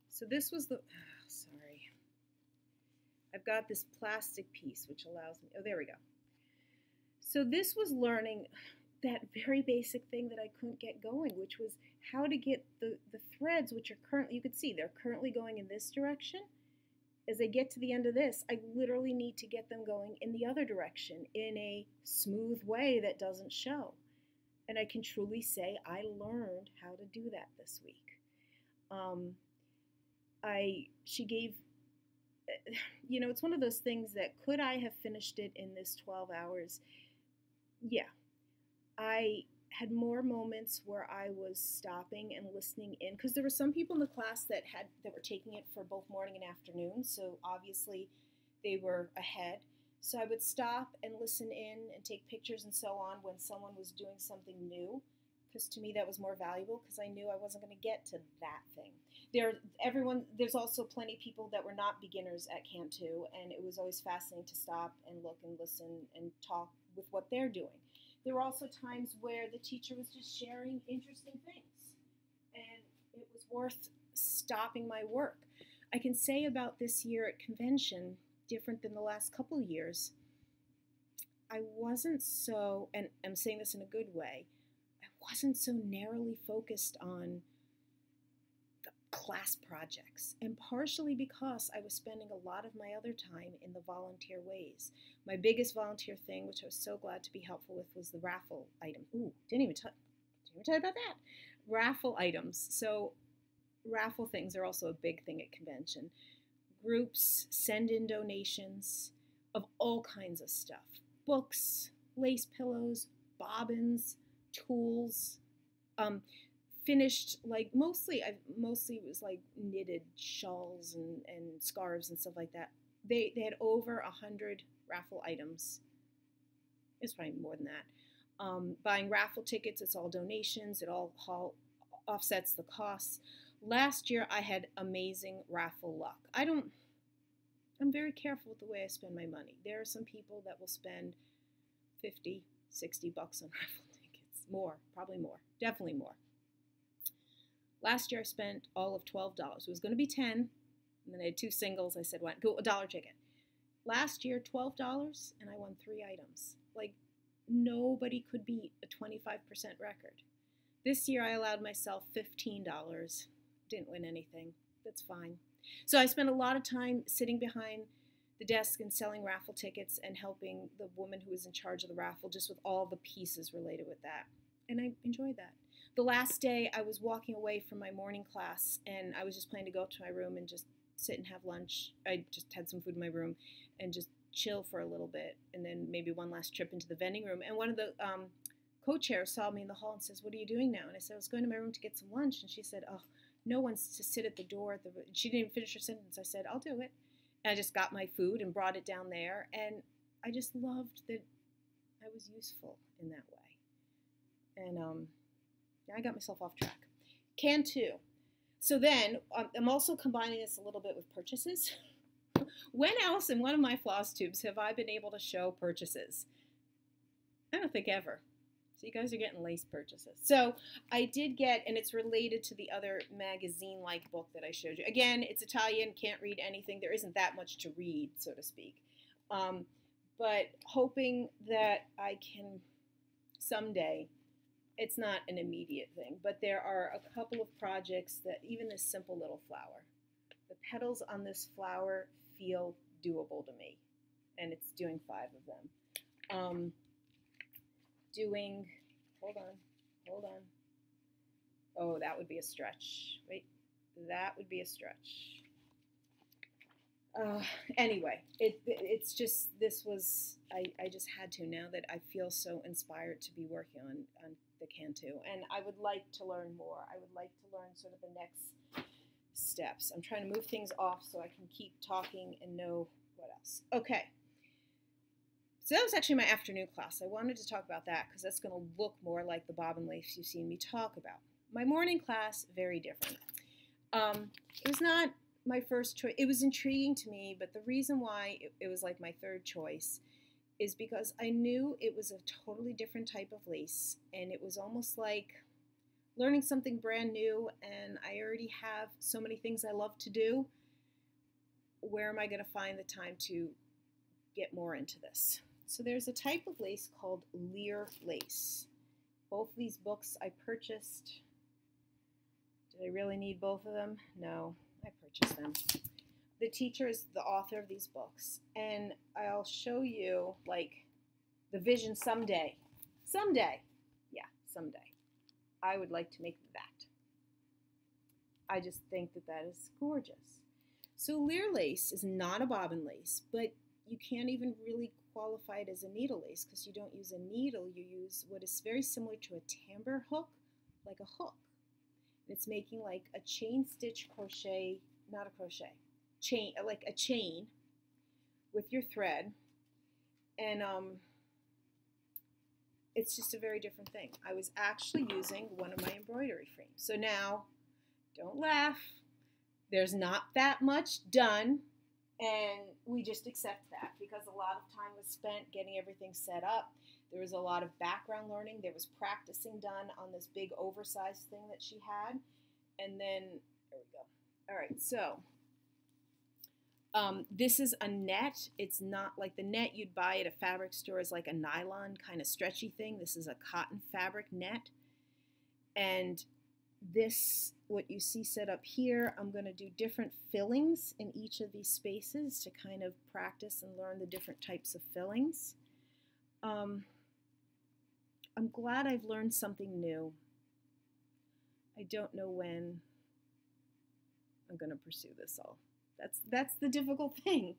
So this was the, sorry. I've got this plastic piece which allows me, oh, there we go. So this was learning that very basic thing that I couldn't get going, which was how to get the threads, which are currently, you could see they're currently going in this direction. As I get to the end of this, I literally need to get them going in the other direction in a smooth way that doesn't show. And I can truly say I learned how to do that this week. She gave, you know, it's one of those things that could I have finished it in this 12 hours? Yeah. I had more moments where I was stopping and listening in, because there were some people in the class that were taking it for both morning and afternoon, so obviously they were ahead. So I would stop and listen in and take pictures and so on when someone was doing something new, because to me that was more valuable, because I knew I wasn't going to get to that thing. There's also plenty of people that were not beginners at Cantu, and it was always fascinating to stop and look and listen and talk with what they're doing. There were also times where the teacher was just sharing interesting things, and it was worth stopping my work. I can say about this year at convention, different than the last couple years, I wasn't so, and I'm saying this in a good way, I wasn't so narrowly focused on the class projects, and partially because I was spending a lot of my other time in the volunteer ways. My biggest volunteer thing, which I was so glad to be helpful with, was the raffle item. Ooh, didn't even tell you about that. Raffle items. So raffle things are also a big thing at convention. Groups send in donations of all kinds of stuff. Books, lace pillows, bobbins, tools, finished, like mostly it was like knitted shawls and scarves and stuff like that. They had over 100 raffle items. It's probably more than that. Buying raffle tickets, it's all donations. It all offsets the costs. Last year I had amazing raffle luck. I'm very careful with the way I spend my money. There are some people that will spend $50, $60 on raffle tickets. More, probably more, definitely more. Last year I spent all of $12. It was going to be $10, and then I had two singles. I said, go $1 ticket. Last year, $12, and I won 3 items. Like, nobody could beat a 25% record. This year I allowed myself $15. Didn't win anything. That's fine. So I spent a lot of time sitting behind the desk and selling raffle tickets and helping the woman who was in charge of the raffle just with all the pieces related with that. And I enjoyed that. The last day I was walking away from my morning class, and I was just planning to go up to my room and just sit and have lunch. I just had some food in my room and just chill for a little bit, and then maybe one last trip into the vending room. And one of the co-chairs saw me in the hall and says, "What are you doing now?" And I said, "I was going to my room to get some lunch." And she said, "Oh, no one's to sit at the door." She didn't even finish her sentence. I said, "I'll do it." And I just got my food and brought it down there, and I just loved that I was useful in that way. And I got myself off track. Cantu. So then, I'm also combining this a little bit with purchases. When else in one of my Flosstubes have I been able to show purchases? I don't think ever. So you guys are getting lace purchases. So I did get, and it's related to the other magazine-like book that I showed you. Again, it's Italian, can't read anything. There isn't that much to read, so to speak. But hoping that I can someday, it's not an immediate thing, but there are a couple of projects that, even this simple little flower, the petals on this flower feel doable to me, and it's doing 5 of them. Hold on. Oh, that would be a stretch. Wait, that would be a stretch. Anyway, it's just, this was, I just had to, now that I feel so inspired to be working on the Cantu. And I would like to learn more. I would like to learn sort of the next steps. I'm trying to move things off so I can keep talking and know what else. Okay. So that was actually my afternoon class. I wanted to talk about that because that's going to look more like the bobbin lace you've seen me talk about. My morning class, very different. It was not my first choice. It was intriguing to me, but the reason why it was like my third choice is because I knew it was a totally different type of lace, and it was almost like learning something brand new, and I already have so many things I love to do. Where am I going to find the time to get more into this? So there's a type of lace called Lear lace. Both of these books I purchased. Did I really need both of them? No, I purchased them. The teacher is the author of these books, and I'll show you like the vision someday. Someday. Yeah, someday. I would like to make that. I just think that that is gorgeous. So Lear lace is not a bobbin lace, but you can't even really qualify it as a needle lace because you don't use a needle. You use what is very similar to a tambour hook, like a hook. And it's making like a chain stitch crochet, not a crochet, chain, like a chain with your thread. And it's just a very different thing. I was actually using one of my embroidery frames. So now, don't laugh. There's not that much done, and we just accept that because a lot of time was spent getting everything set up. There was a lot of background learning. There was practicing done on this big oversized thing that she had. And then, there we go. All right, so this is a net. It's not like the net you'd buy at a fabric store is like a nylon kind of stretchy thing. This is a cotton fabric net. And this, what you see set up here, I'm going to do different fillings in each of these spaces to kind of practice and learn the different types of fillings. I'm glad I've learned something new. I don't know when I'm going to pursue this all. That's the difficult thing.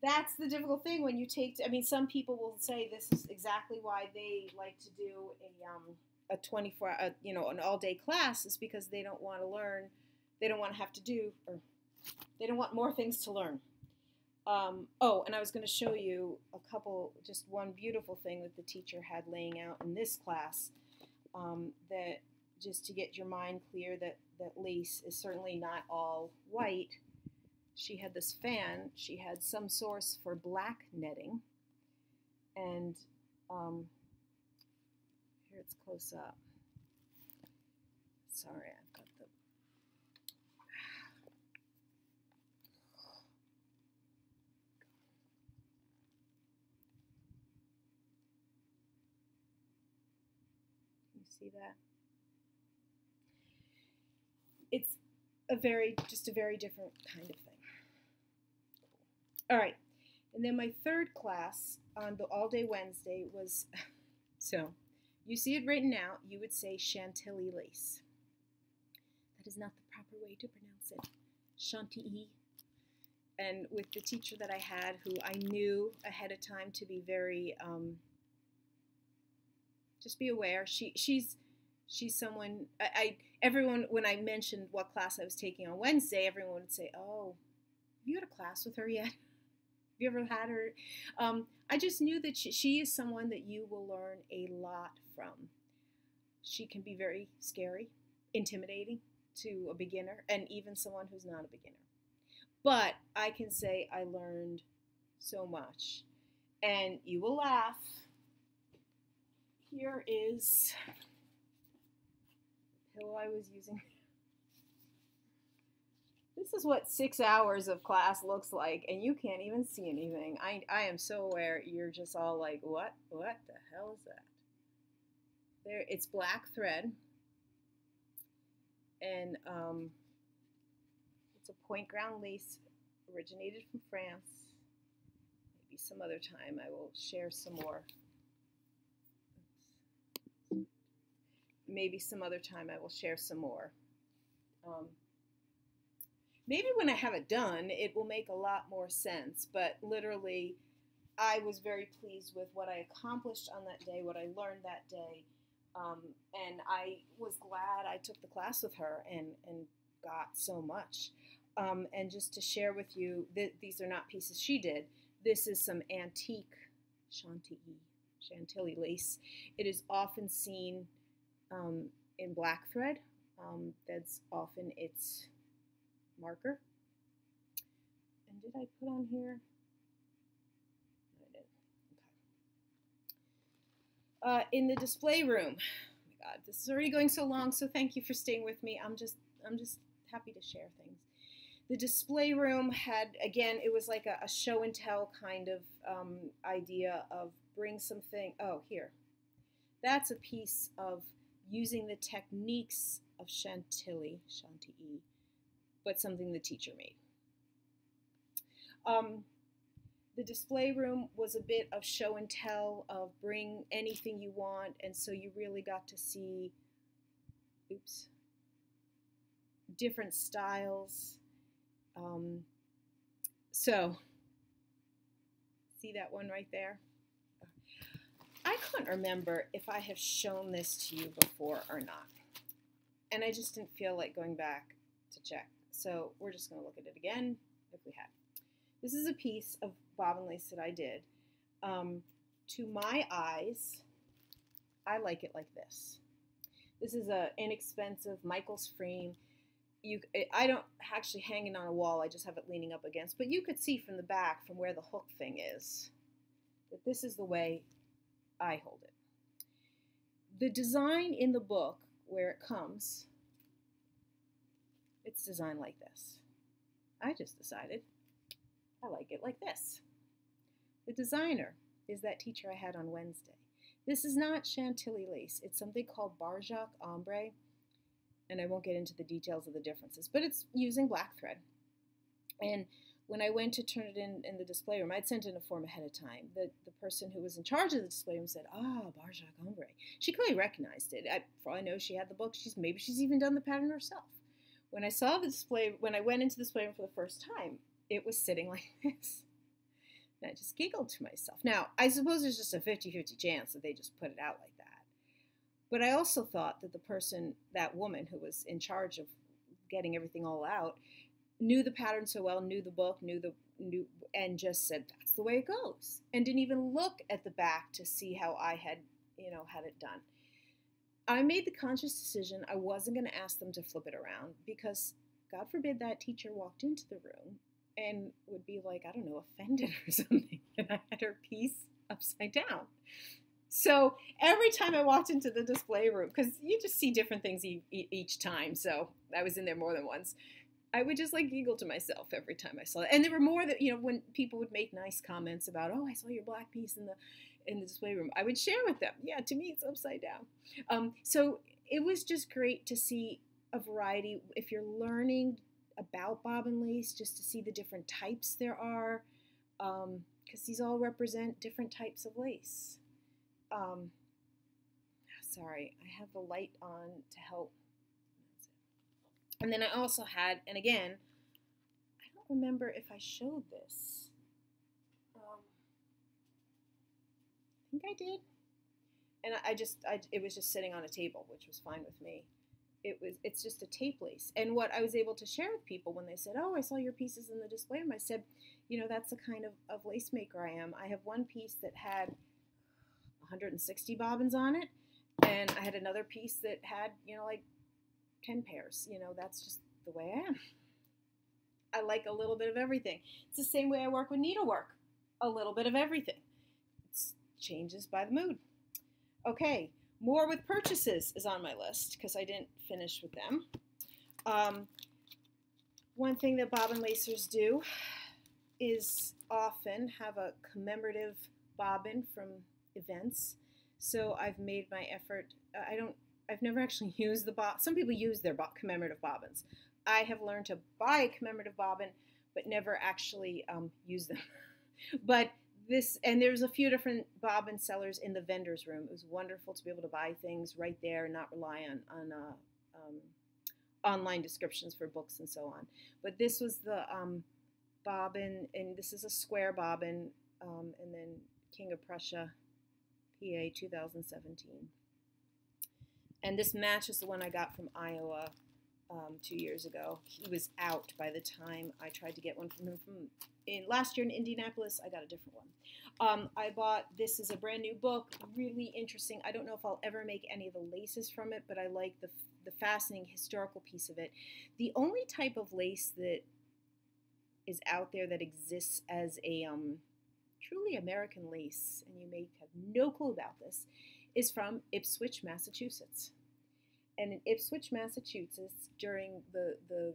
That's the difficult thing when you take, I mean, some people will say this is exactly why they like to do a 24, you know, an all-day class is because they don't want to learn, they don't want to have to do, or they don't want more things to learn. Oh, and I was going to show you a couple, just one beautiful thing that the teacher had laying out in this class, that just to get your mind clear that lace is certainly not all white. She had this fan, she had some source for black netting, and here it's close up. Sorry, I've got the... Can you see that? It's just a very different kind of thing. All right, and then my third class on the all-day Wednesday was, so you see it written out, you would say Chantilly lace. That is not the proper way to pronounce it. Chantilly. And with the teacher that I had, who I knew ahead of time to be very, just be aware. She's someone, everyone, when I mentioned what class I was taking on Wednesday, everyone would say, oh, have you had a class with her yet? Have you ever had her? I just knew that she is someone that you will learn a lot from. She can be very scary, intimidating to a beginner, and even someone who's not a beginner. But I can say I learned so much. And you will laugh. Here is the pillow I was using. This is what 6 hours of class looks like, and you can't even see anything. I am so aware you're just all like, what the hell is that? There, it's black thread, and it's a point ground lace, originated from France. Maybe some other time I will share some more. Maybe some other time I will share some more. Maybe when I have it done, it will make a lot more sense, but literally, I was very pleased with what I accomplished on that day, what I learned that day, and I was glad I took the class with her and got so much. And just to share with you, these are not pieces she did. This is some antique Chantilly lace. It is often seen in black thread. That's often its marker. And did I put on here? I didn't. Okay. In the display room. Oh my God, this is already going so long. So thank you for staying with me. I'm just happy to share things. The display room had, again, it was like a show and tell kind of idea of bring something. Oh, here. That's a piece of using the techniques of Chantilly, but something the teacher made. The display room was a bit of show and tell, of bring anything you want, and so you really got to see, different styles. So, see that one right there? I couldn't remember if I have shown this to you before or not. And I just didn't feel like going back to check. So we're just going to look at it again if we had. This is a piece of bobbin lace that I did. To my eyes, I like it like this. This is an inexpensive Michael's frame. I don't actually hang it on a wall. I just have it leaning up against. But you could see from the back, from where the hook thing is, that this is the way I hold it. The design in the book, where it comes, it's designed like this. I just decided I like it like this. The designer is that teacher I had on Wednesday. This is not Chantilly lace. It's something called Barjac ombre, and I won't get into the details of the differences, but it's using black thread. And when I went to turn it in the display room, I'd sent in a form ahead of time. The person who was in charge of the display room said, Barjac ombre. She clearly recognized it. For all I know, she had the book. Maybe she's even done the pattern herself. When I saw the display, when I went into the display room for the first time, it was sitting like this. And I just giggled to myself. Now, I suppose there's just a 50-50 chance that they just put it out like that. But I also thought that the person, that woman who was in charge of getting everything all out, knew the pattern so well, knew the book, and just said, that's the way it goes. And didn't even look at the back to see how I had, had it done. I made the conscious decision I wasn't going to ask them to flip it around because, God forbid, that teacher walked into the room and would be like, I don't know, offended or something, and I had her piece upside down. So every time I walked into the display room, because you just see different things each time, so I was in there more than once, I would just like giggle to myself every time I saw it. And there were more that, when people would make nice comments about, oh, I saw your black piece in the display room, I would share with them. Yeah, to me, it's upside down. So it was just great to see a variety. If you're learning about bobbin lace, just to see the different types there are, because these all represent different types of lace. Sorry, I have the light on to help. And then I also had, and again, I don't remember if I showed this. I think I did. And it was just sitting on a table, which was fine with me. It's just a tape lace. And what I was able to share with people when they said, oh, I saw your pieces in the display room, I said, that's the kind of lace maker I am. I have one piece that had 160 bobbins on it, and I had another piece that had, like 10 pairs. That's just the way I am. I like a little bit of everything. It's the same way I work with needlework. A little bit of everything. It changes by the mood. Okay, more with purchases is on my list because I didn't finish with them. One thing that bobbin lacers do is often have a commemorative bobbin from events. So I've made my effort. I've never actually used the bobbin. Some people use their commemorative bobbins. I have learned to buy a commemorative bobbin, but never actually use them. But there's a few different bobbin sellers in the vendor's room. It was wonderful to be able to buy things right there and not rely on online descriptions for books and so on. But this was the bobbin, and this is a square bobbin, and then King of Prussia, PA 2017. And this matches the one I got from Iowa 2 years ago. He was out by the time I tried to get one from him. Last year in Indianapolis, I got a different one. I bought, this is a brand new book, really interesting. I don't know if I'll ever make any of the laces from it, but I like the fascinating historical piece of it. The only type of lace that is out there that exists as a truly American lace, and you may have no clue about this, is from Ipswich, Massachusetts. And in Ipswich, Massachusetts, during the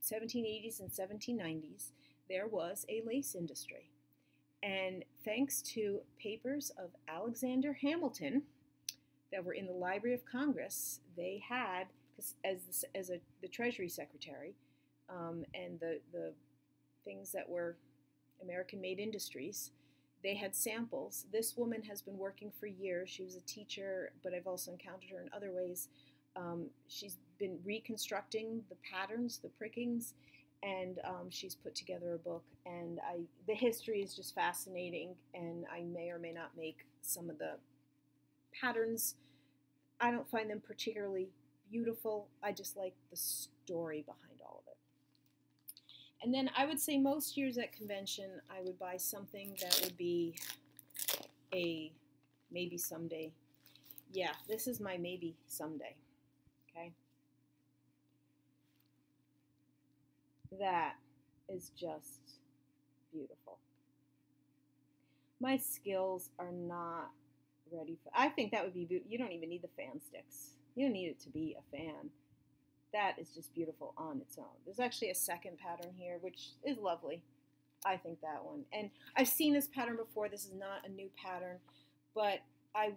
1780s and 1790s, there was a lace industry. And thanks to papers of Alexander Hamilton that were in the Library of Congress, they had, as the Treasury Secretary, and the things that were American-made industries, they had samples. This woman has been working for years. She was a teacher, but I've also encountered her in other ways. She's been reconstructing the patterns, the prickings, and she's put together a book. And the history is just fascinating, and I may or may not make some of the patterns. I don't find them particularly beautiful. I just like the story behind all of it. And then I would say most years at convention, I would buy something that would be a maybe someday. Yeah, this is my maybe someday. Okay. That is just beautiful. My skills are not ready for, I think that would be beautiful. You don't even need the fan sticks. You don't need it to be a fan. That is just beautiful on its own. There's actually a second pattern here, which is lovely. I think that one. And I've seen this pattern before. This is not a new pattern, but I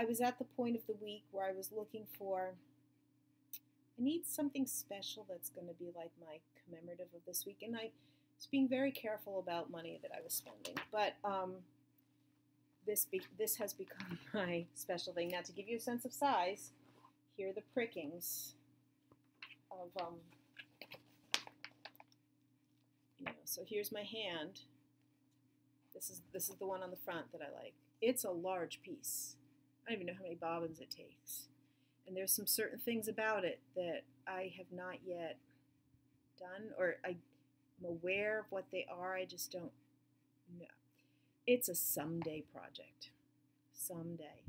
was at the point of the week where I was looking for, I need something special that's going to be like my commemorative of this week. And I was being very careful about money that I was spending. But this has become my special thing. Now, to give you a sense of size, here are the prickings of, so here's my hand. This is the one on the front that I like. It's a large piece. I don't even know how many bobbins it takes. And there's some certain things about it that I have not yet done, or I'm aware of what they are. I just don't know. It's a someday project. Someday.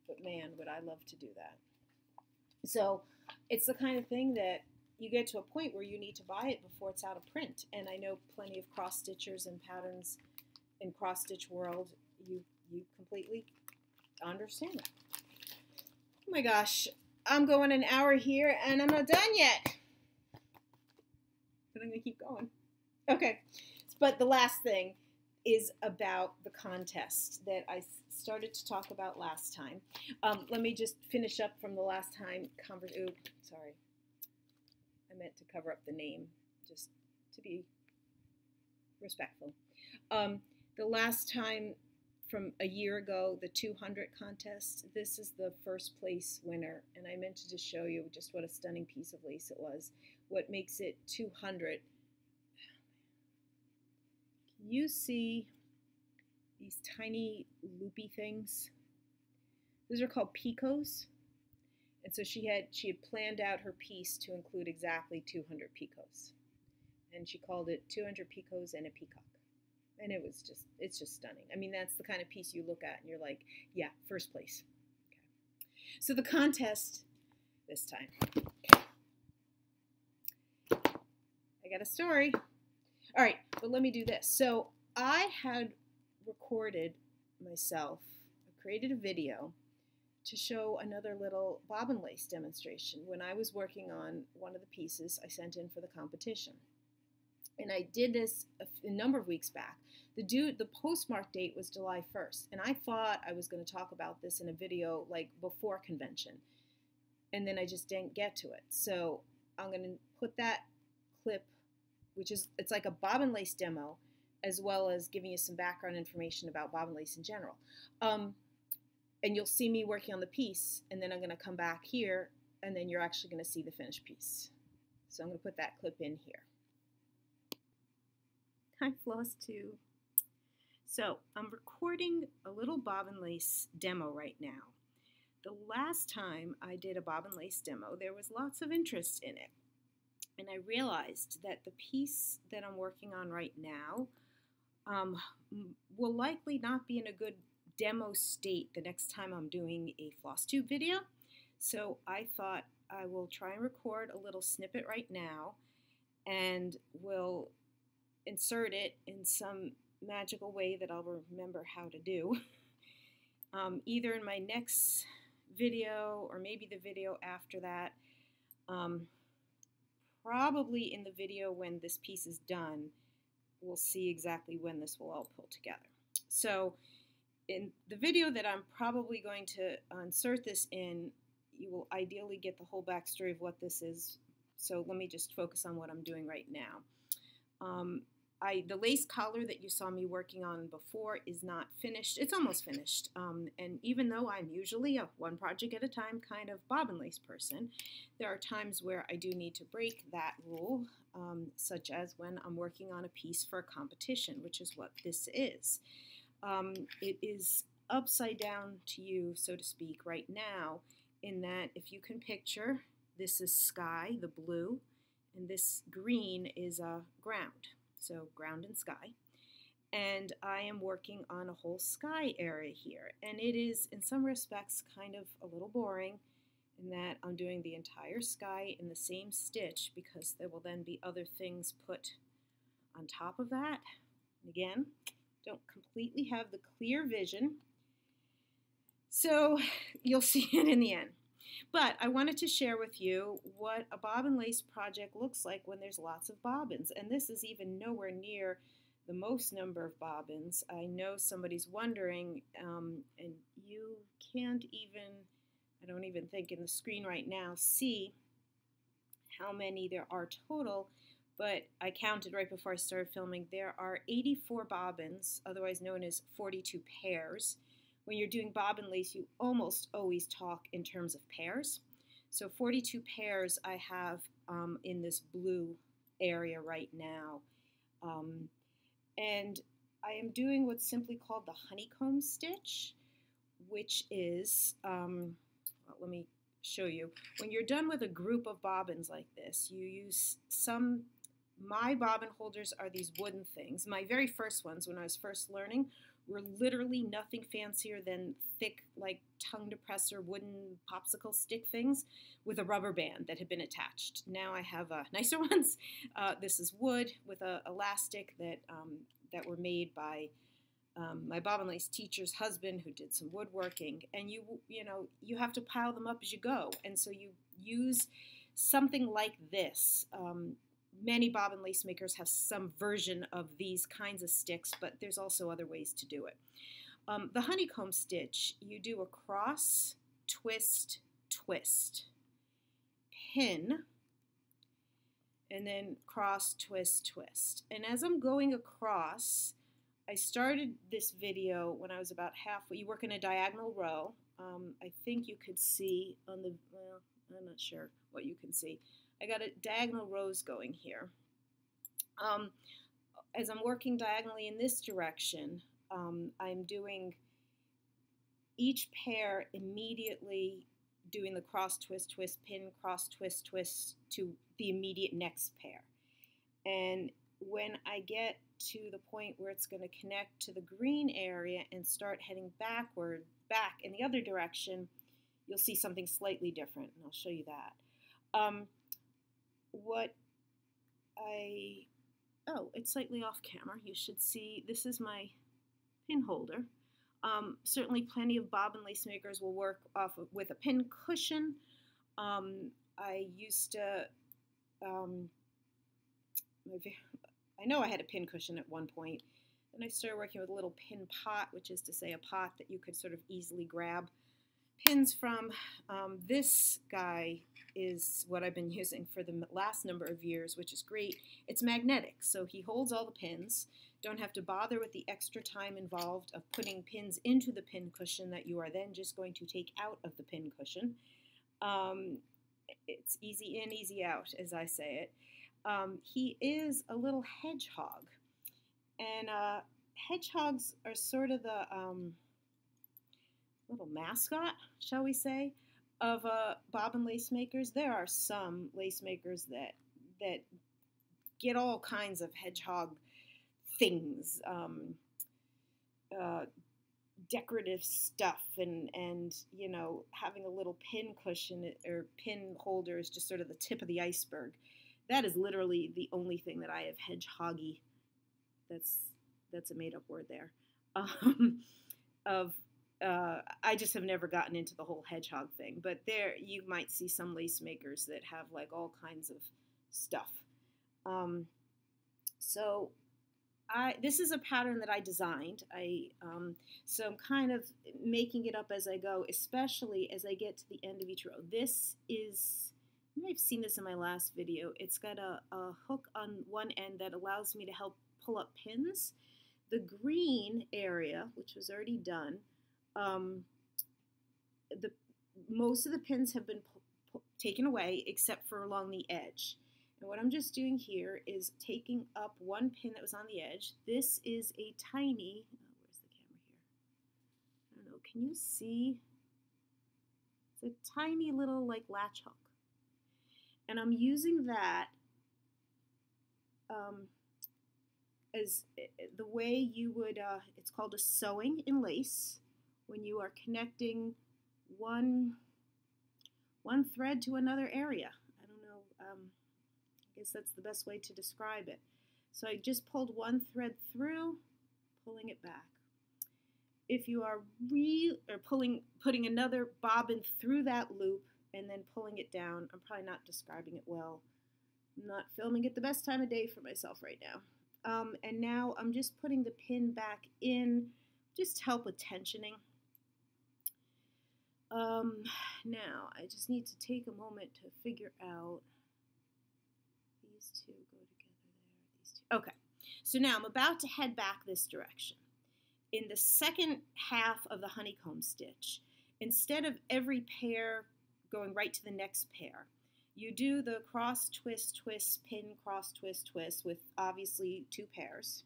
But man, would I love to do that. So it's the kind of thing that you get to a point where you need to buy it before it's out of print. And I know plenty of cross-stitchers and patterns in cross-stitch world. You completely understand that. Oh my gosh, I'm going an hour here and I'm not done yet. But I'm going to keep going. Okay, but the last thing is about the contest that I started to talk about last time. Let me just finish up from the last time. Sorry. I meant to cover up the name just to be respectful. The last time from a year ago, the 200 contest, this is the first place winner. And I meant to just show you just what a stunning piece of lace it was. What makes it 200. Can you see these tiny loopy things? Those are called picots. And so she had planned out her piece to include exactly 200 picots. And she called it 200 picots and a peacock. And it's just stunning. I mean, that's the kind of piece you look at and you're like, yeah, first place. Okay. So the contest this time. I got a story. All right, but let me do this. So I had recorded myself, I created a video to show another little bobbin lace demonstration when I was working on one of the pieces I sent in for the competition. And I did this a number of weeks back. The postmark date was July 1st, and I thought I was going to talk about this in a video like before convention, and then I just didn't get to it. So I'm going to put that clip, it's like a bobbin lace demo, as well as giving you some background information about bobbin lace in general. And you'll see me working on the piece, and then I'm going to come back here, and then you're actually going to see the finished piece. So I'm going to put that clip in here. Hi, Flosstube. So I'm recording a little bobbin lace demo right now. the last time I did a bobbin lace demo, there was lots of interest in it. And I realized that the piece that I'm working on right now will likely not be in a good demo state the next time I'm doing a Flosstube video. So I thought I will try and record a little snippet right now and will insert it in some magical way that I'll remember how to do. Either in my next video or maybe the video after that. Probably in the video when this piece is done, we'll see exactly when this will all pull together. So in the video that I'm probably going to insert this in, you will ideally get the whole backstory of what this is. So let me just focus on what I'm doing right now. The lace collar that you saw me working on before is not finished. It's almost finished. And even though I'm usually a one project at a time kind of bobbin lace person, there are times where I do need to break that rule, such as when I'm working on a piece for a competition, which is what this is. It is upside down to you, so to speak, right now, in that if you can picture, this is sky, the blue, and this green is ground. So ground and sky, and I am working on a whole sky area here, and it is in some respects kind of a little boring in that I'm doing the entire sky in the same stitch because there will then be other things put on top of that. And again, don't completely have the clear vision, so you'll see it in the end. But I wanted to share with you what a bobbin lace project looks like when there's lots of bobbins. And this is even nowhere near the most number of bobbins. I know somebody's wondering, and you can't even, I don't even think in the screen right now, see how many there are total. But I counted right before I started filming. There are 84 bobbins, otherwise known as 42 pairs. When you're doing bobbin lace, you almost always talk in terms of pairs. So 42 pairs I have in this blue area right now. And I am doing what's simply called the honeycomb stitch, which is, well, let me show you. When you're done with a group of bobbins like this, you use my bobbin holders are these wooden things. My very first ones, when I was first learning, were literally nothing fancier than thick, like tongue depressor wooden popsicle stick things with a rubber band that had been attached. Now I have nicer ones. This is wood with a elastic that were made by my bobbin lace teacher's husband, who did some woodworking. And you have to pile them up as you go. And so you use something like this. Many bobbin lace makers have some version of these kinds of sticks, but there's also other ways to do it. The honeycomb stitch, you do a cross, twist, twist, pin, and then cross, twist, twist. And as I'm going across, I started this video when I was about halfway. You work in a diagonal row. I think you could see on the, well, I'm not sure what you can see. I got a diagonal rows going here. As I'm working diagonally in this direction, I'm doing each pair immediately doing the cross, twist, twist, pin, cross, twist, twist to the immediate next pair. And when I get to the point where it's going to connect to the green area and start heading back in the other direction, you'll see something slightly different, and I'll show you that. It's slightly off camera. You should see, this is my pin holder. Certainly plenty of bobbin lace makers will work with a pin cushion. I used to, I know I had a pin cushion at one point, and I started working with a little pin pot, which is to say a pot that you could sort of easily grab pins from. This guy is what I've been using for the last number of years, which is great. It's magnetic, so he holds all the pins. Don't have to bother with the extra time involved of putting pins into the pin cushion that you are then just going to take out of the pin cushion. It's easy in, easy out, as I say it. He is a little hedgehog, and hedgehogs are sort of the, little mascot, shall we say, of bobbin lace makers. There are some lace makers that get all kinds of hedgehog things, decorative stuff, and you know, having a little pin cushion or pin holder is just sort of the tip of the iceberg. That is literally the only thing that I have hedgehoggy. That's a made-up word there. I just have never gotten into the whole hedgehog thing, but there you might see some lace makers that have like all kinds of stuff. So this is a pattern that I designed. So I'm kind of making it up as I go, especially as I get to the end of each row. This is, you may have seen this in my last video. It's got a hook on one end that allows me to help pull up pins. The green area, which was already done, most of the pins have been taken away except for along the edge. And what I'm just doing here is taking up one pin that was on the edge. This is a tiny, where's the camera here? I don't know, can you see? It's a tiny little like latch hook. And I'm using that as the way you would, it's called a sewing in lace, when you are connecting one thread to another area. I don't know, I guess that's the best way to describe it. So I just pulled one thread through, pulling it back. If you are putting another bobbin through that loop and then pulling it down, I'm probably not describing it well. I'm not filming at the best time of day for myself right now. And now I'm just putting the pin back in, just to help with tensioning. Now I just need to take a moment to figure out these two go together there, these two. Okay, so now I'm about to head back this direction. In the second half of the honeycomb stitch, instead of every pair going right to the next pair, you do the cross, twist, twist, pin, cross, twist, twist with obviously two pairs.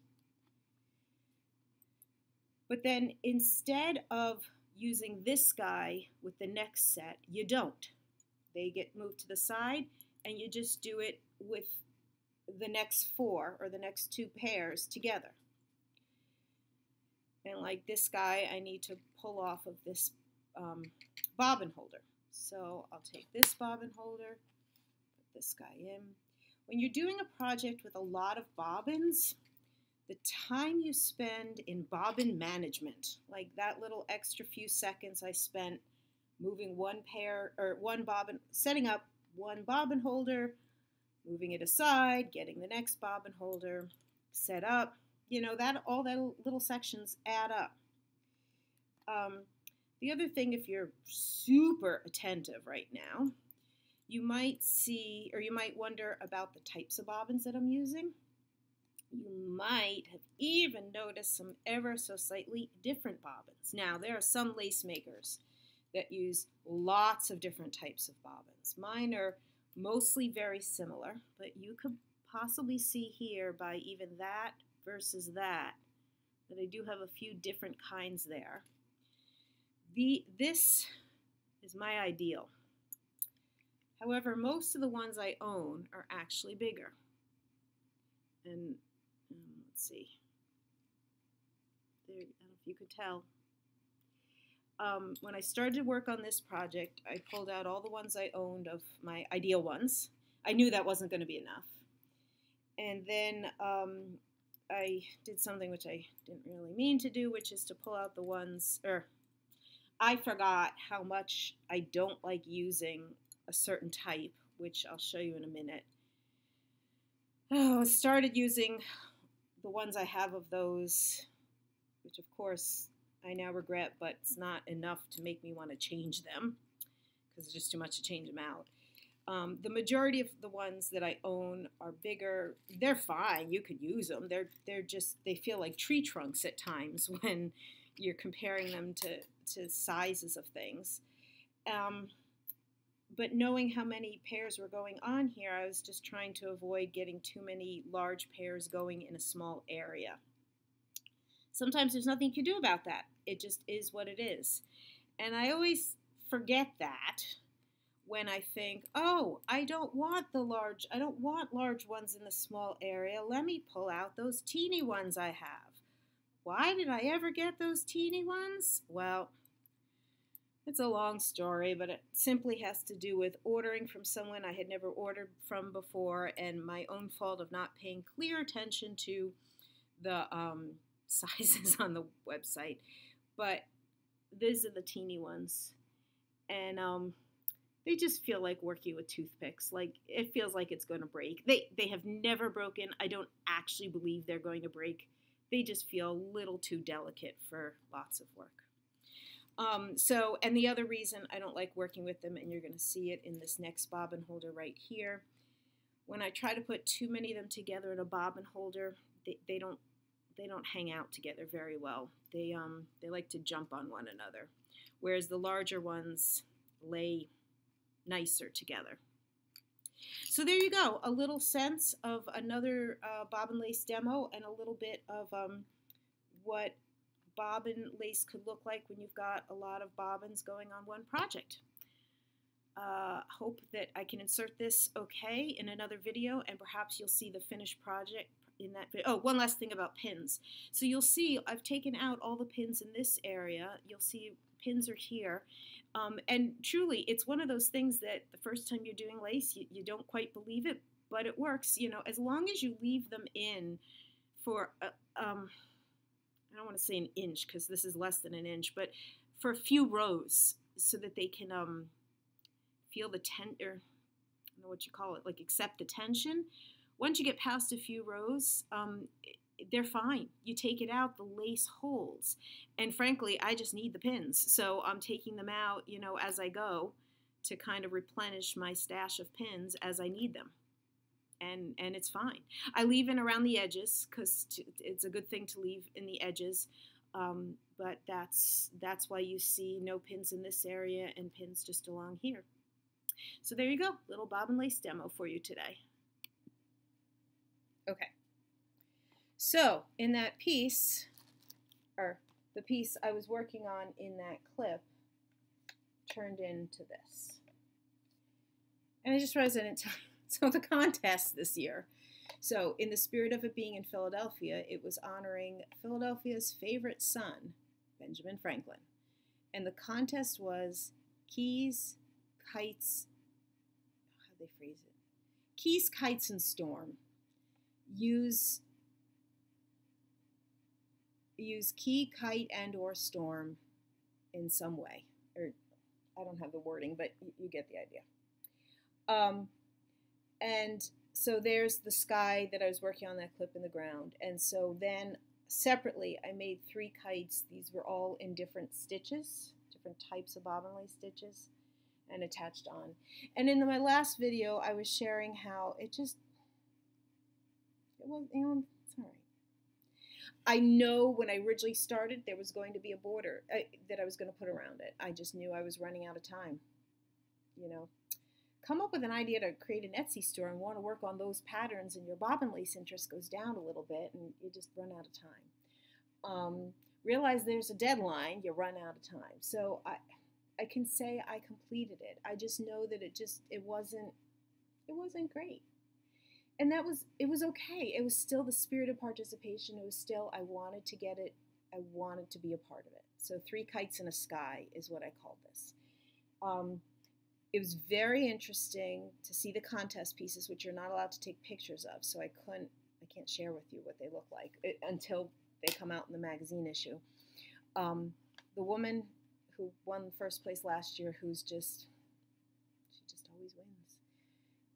But then instead of using this guy with the next set, you don't. They get moved to the side and you just do it with the next four or the next two pairs together. And like this guy, I need to pull off of this bobbin holder. So I'll take this bobbin holder, put this guy in. When you're doing a project with a lot of bobbins, the time you spend in bobbin management, like that little extra few seconds I spent moving one pair or one bobbin, setting up one bobbin holder, moving it aside, getting the next bobbin holder set up, you know, that all that little sections add up. The other thing, if you're super attentive right now, you might see, or you might wonder about the types of bobbins that I'm using. You might have even noticed some ever so slightly different bobbins. Now, there are some lace makers that use lots of different types of bobbins. Mine are mostly very similar, but you could possibly see here by even that versus that I do have a few different kinds there. This is my ideal. However, most of the ones I own are actually bigger. And let's see. There, I don't know if you could tell. When I started to work on this project, I pulled out all the ones I owned of my ideal ones. I knew that wasn't going to be enough. And then I did something which I didn't really mean to do, which is to pull out the ones, or I forgot how much I don't like using a certain type, which I'll show you in a minute. Oh, I started using the ones I have of those, which of course I now regret, but it's not enough to make me want to change them because it's just too much to change them out. The majority of the ones that I own are bigger. They're fine. You could use them. They're just, they feel like tree trunks at times when you're comparing them to sizes of things. But knowing how many pairs were going on here, I was just trying to avoid getting too many large pairs going in a small area. Sometimes there's nothing you can do about that. It just is what it is. And I always forget that when I think, oh, I don't want large ones in the small area. Let me pull out those teeny ones I have. Why did I ever get those teeny ones? Well, it's a long story, but it simply has to do with ordering from someone I had never ordered from before and my own fault of not paying clear attention to the sizes on the website. But these are the teeny ones. And they just feel like working with toothpicks. Like, it feels like it's going to break. They have never broken. I don't actually believe they're going to break. They just feel a little too delicate for lots of work. And the other reason I don't like working with them, and you're going to see it in this next bobbin holder right here, when I try to put too many of them together in a bobbin holder, they don't hang out together very well. They like to jump on one another, whereas the larger ones lay nicer together. So there you go, a little sense of another bobbin lace demo and a little bit of what bobbin lace could look like when you've got a lot of bobbins going on one project. Hope that I can insert this okay in another video, and perhaps you'll see the finished project in that video. Oh, one last thing about pins. So you'll see I've taken out all the pins in this area. You'll see pins are here. And truly, it's one of those things that the first time you're doing lace, you don't quite believe it, but it works. You know, as long as you leave them in for, I don't want to say an inch because this is less than an inch, but for a few rows so that they can feel the I don't know what you call it, like accept the tension. Once you get past a few rows, they're fine. You take it out, the lace holds. And frankly, I just need the pins. So I'm taking them out, you know, as I go to kind of replenish my stash of pins as I need them. And it's fine. I leave in around the edges because it's a good thing to leave in the edges. But that's why you see no pins in this area and pins just along here. So there you go, little bobbin lace demo for you today. Okay. So in that piece, or the piece I was working on in that clip, turned into this. And I just realized I didn't tell you. So the contest this year. So in the spirit of it being in Philadelphia, it was honoring Philadelphia's favorite son, Benjamin Franklin. And the contest was keys, kites, how'd they phrase it? Keys, kites, and storm. Use key, kite, and or storm in some way. Or I don't have the wording, but you get the idea. And so there's the sky that I was working on, that clip in the ground. And so then separately, I made 3 kites. These were all in different stitches, different types of bobbin lace stitches, and attached on. And in my last video, I was sharing how it was, it's all right. I know when I originally started, there was going to be a border that I was going to put around it. I just knew I was running out of time, you know. Come up with an idea to create an Etsy store and want to work on those patterns, and your bobbin lace interest goes down a little bit and you just run out of time. Realize there's a deadline, you run out of time. So I can say I completed it. I just know that it wasn't great. And it was okay. It was still the spirit of participation. It was still, I wanted to get it. I wanted to be a part of it. So 3 kites in a sky is what I called this. It was very interesting to see the contest pieces, which you're not allowed to take pictures of, so I can't share with you what they look like until they come out in the magazine issue. The woman who won first place last year, she just always wins.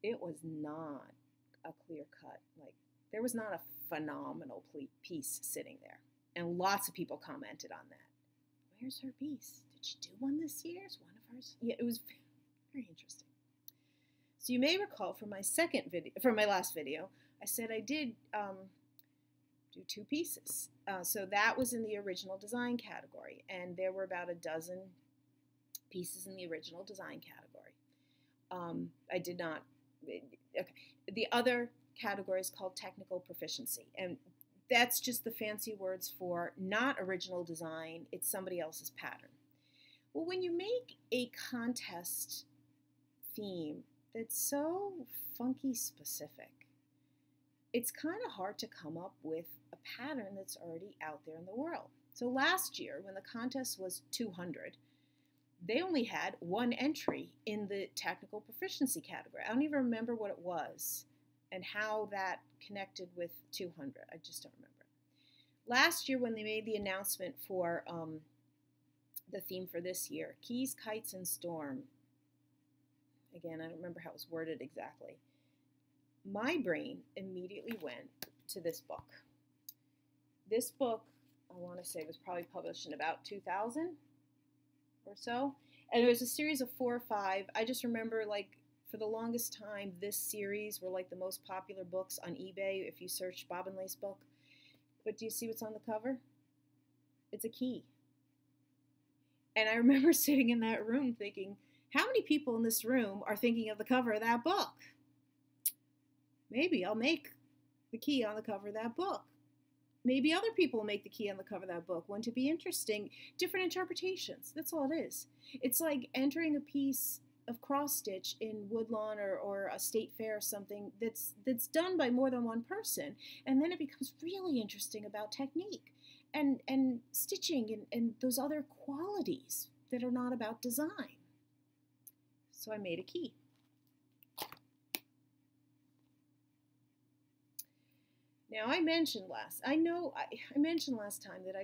It was not a clear cut. Like, there was not a phenomenal piece sitting there, and lots of people commented on that. Where's her piece? Did she do one this year? Is one of hers? Yeah, it was very interesting. So you may recall from my last video, I said I did do 2 pieces. So that was in the original design category, and there were about a dozen pieces in the original design category. I did not. Okay. The other category is called technical proficiency, and that's just the fancy words for not original design. It's somebody else's pattern. Well, when you make a contest theme that's so funky specific, it's kind of hard to come up with a pattern that's already out there in the world. So last year, when the contest was 200, they only had one entry in the technical proficiency category. I don't even remember what it was and how that connected with 200. I just don't remember. Last year, when they made the announcement for the theme for this year, Keys, Kites, and Storm, again, I don't remember how it was worded exactly, my brain immediately went to this book. This book, I want to say, was probably published in about 2000 or so. And it was a series of 4 or 5. I just remember, like, for the longest time, this series were like the most popular books on eBay if you search Bobbin Lace book. But do you see what's on the cover? It's a key. And I remember sitting in that room thinking, how many people in this room are thinking of the cover of that book? Maybe I'll make the key on the cover of that book. Maybe other people will make the key on the cover of that book. Wouldn't it be interesting? Different interpretations. That's all it is. It's like entering a piece of cross stitch in Woodlawn or a state fair or something that's done by more than one person. And then it becomes really interesting about technique and stitching and those other qualities that are not about design. So I made a key. Now I mentioned last time that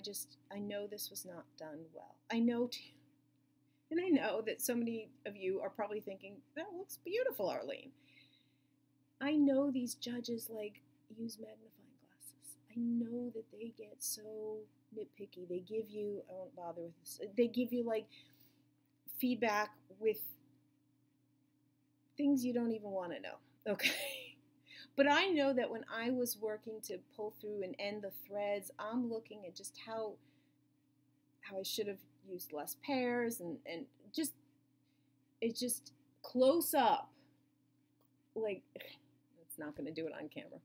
I know this was not done well. I know that so many of you are probably thinking, that looks beautiful, Arlene. I know these judges like use magnifying glasses. I know that they get so nitpicky. They give you, I won't bother with this, they give you like feedback with things you don't even want to know, okay? But I know that when I was working to pull through and end the threads, I'm looking at just how I should have used less pairs and it's just close up. Like, it's not going to do it on camera.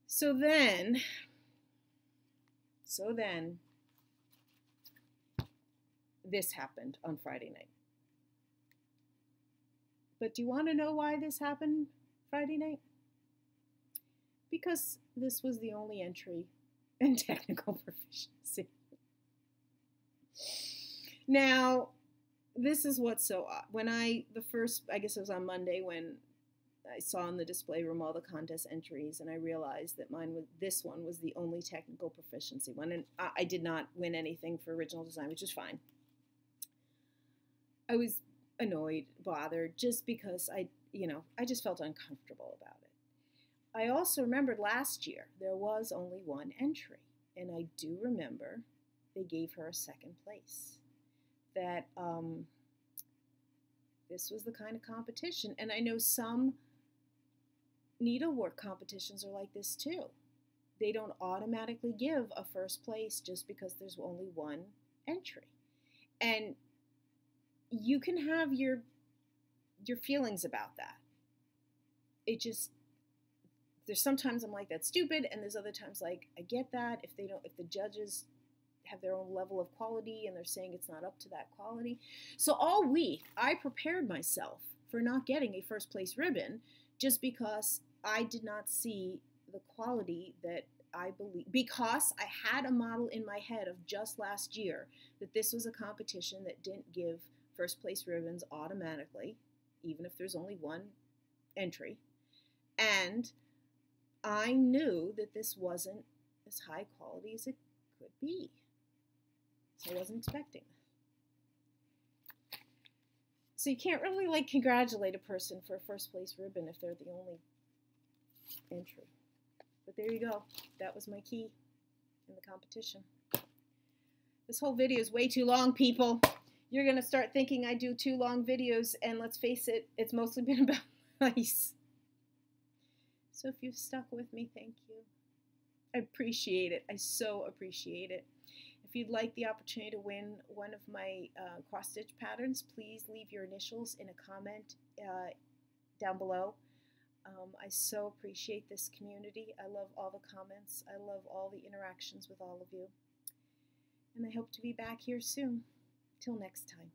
So then, this happened on Friday night. But do you want to know why this happened Friday night? Because this was the only entry in technical proficiency. Now, this is what's so odd. When I guess it was on Monday when I saw in the display room all the contest entries, and I realized that this one was the only technical proficiency one, and I did not win anything for original design, which is fine. I was annoyed, bothered, just because I just felt uncomfortable about it. I also remembered last year there was only one entry, and I do remember they gave her a second place. That this was the kind of competition, and I know some needlework competitions are like this too. They don't automatically give a first place just because there's only one entry, and you can have your feelings about that. There's sometimes I'm like, that's stupid, and there's other times like, I get that if the judges have their own level of quality and they're saying it's not up to that quality. So all week I prepared myself for not getting a first place ribbon just because I did not see the quality that I believe, because I had a model in my head of just last year that this was a competition that didn't give first place ribbons automatically, even if there's only one entry. And I knew that this wasn't as high quality as it could be. So I wasn't expecting that. So you can't really like congratulate a person for a first place ribbon if they're the only entry. But there you go. That was my key in the competition. This whole video is way too long, people. You're going to start thinking I do too long videos, and let's face it, it's mostly been about mice. So if you've stuck with me, thank you. I appreciate it. I so appreciate it. If you'd like the opportunity to win one of my cross-stitch patterns, please leave your initials in a comment down below. I so appreciate this community. I love all the comments. I love all the interactions with all of you. And I hope to be back here soon. Till next time.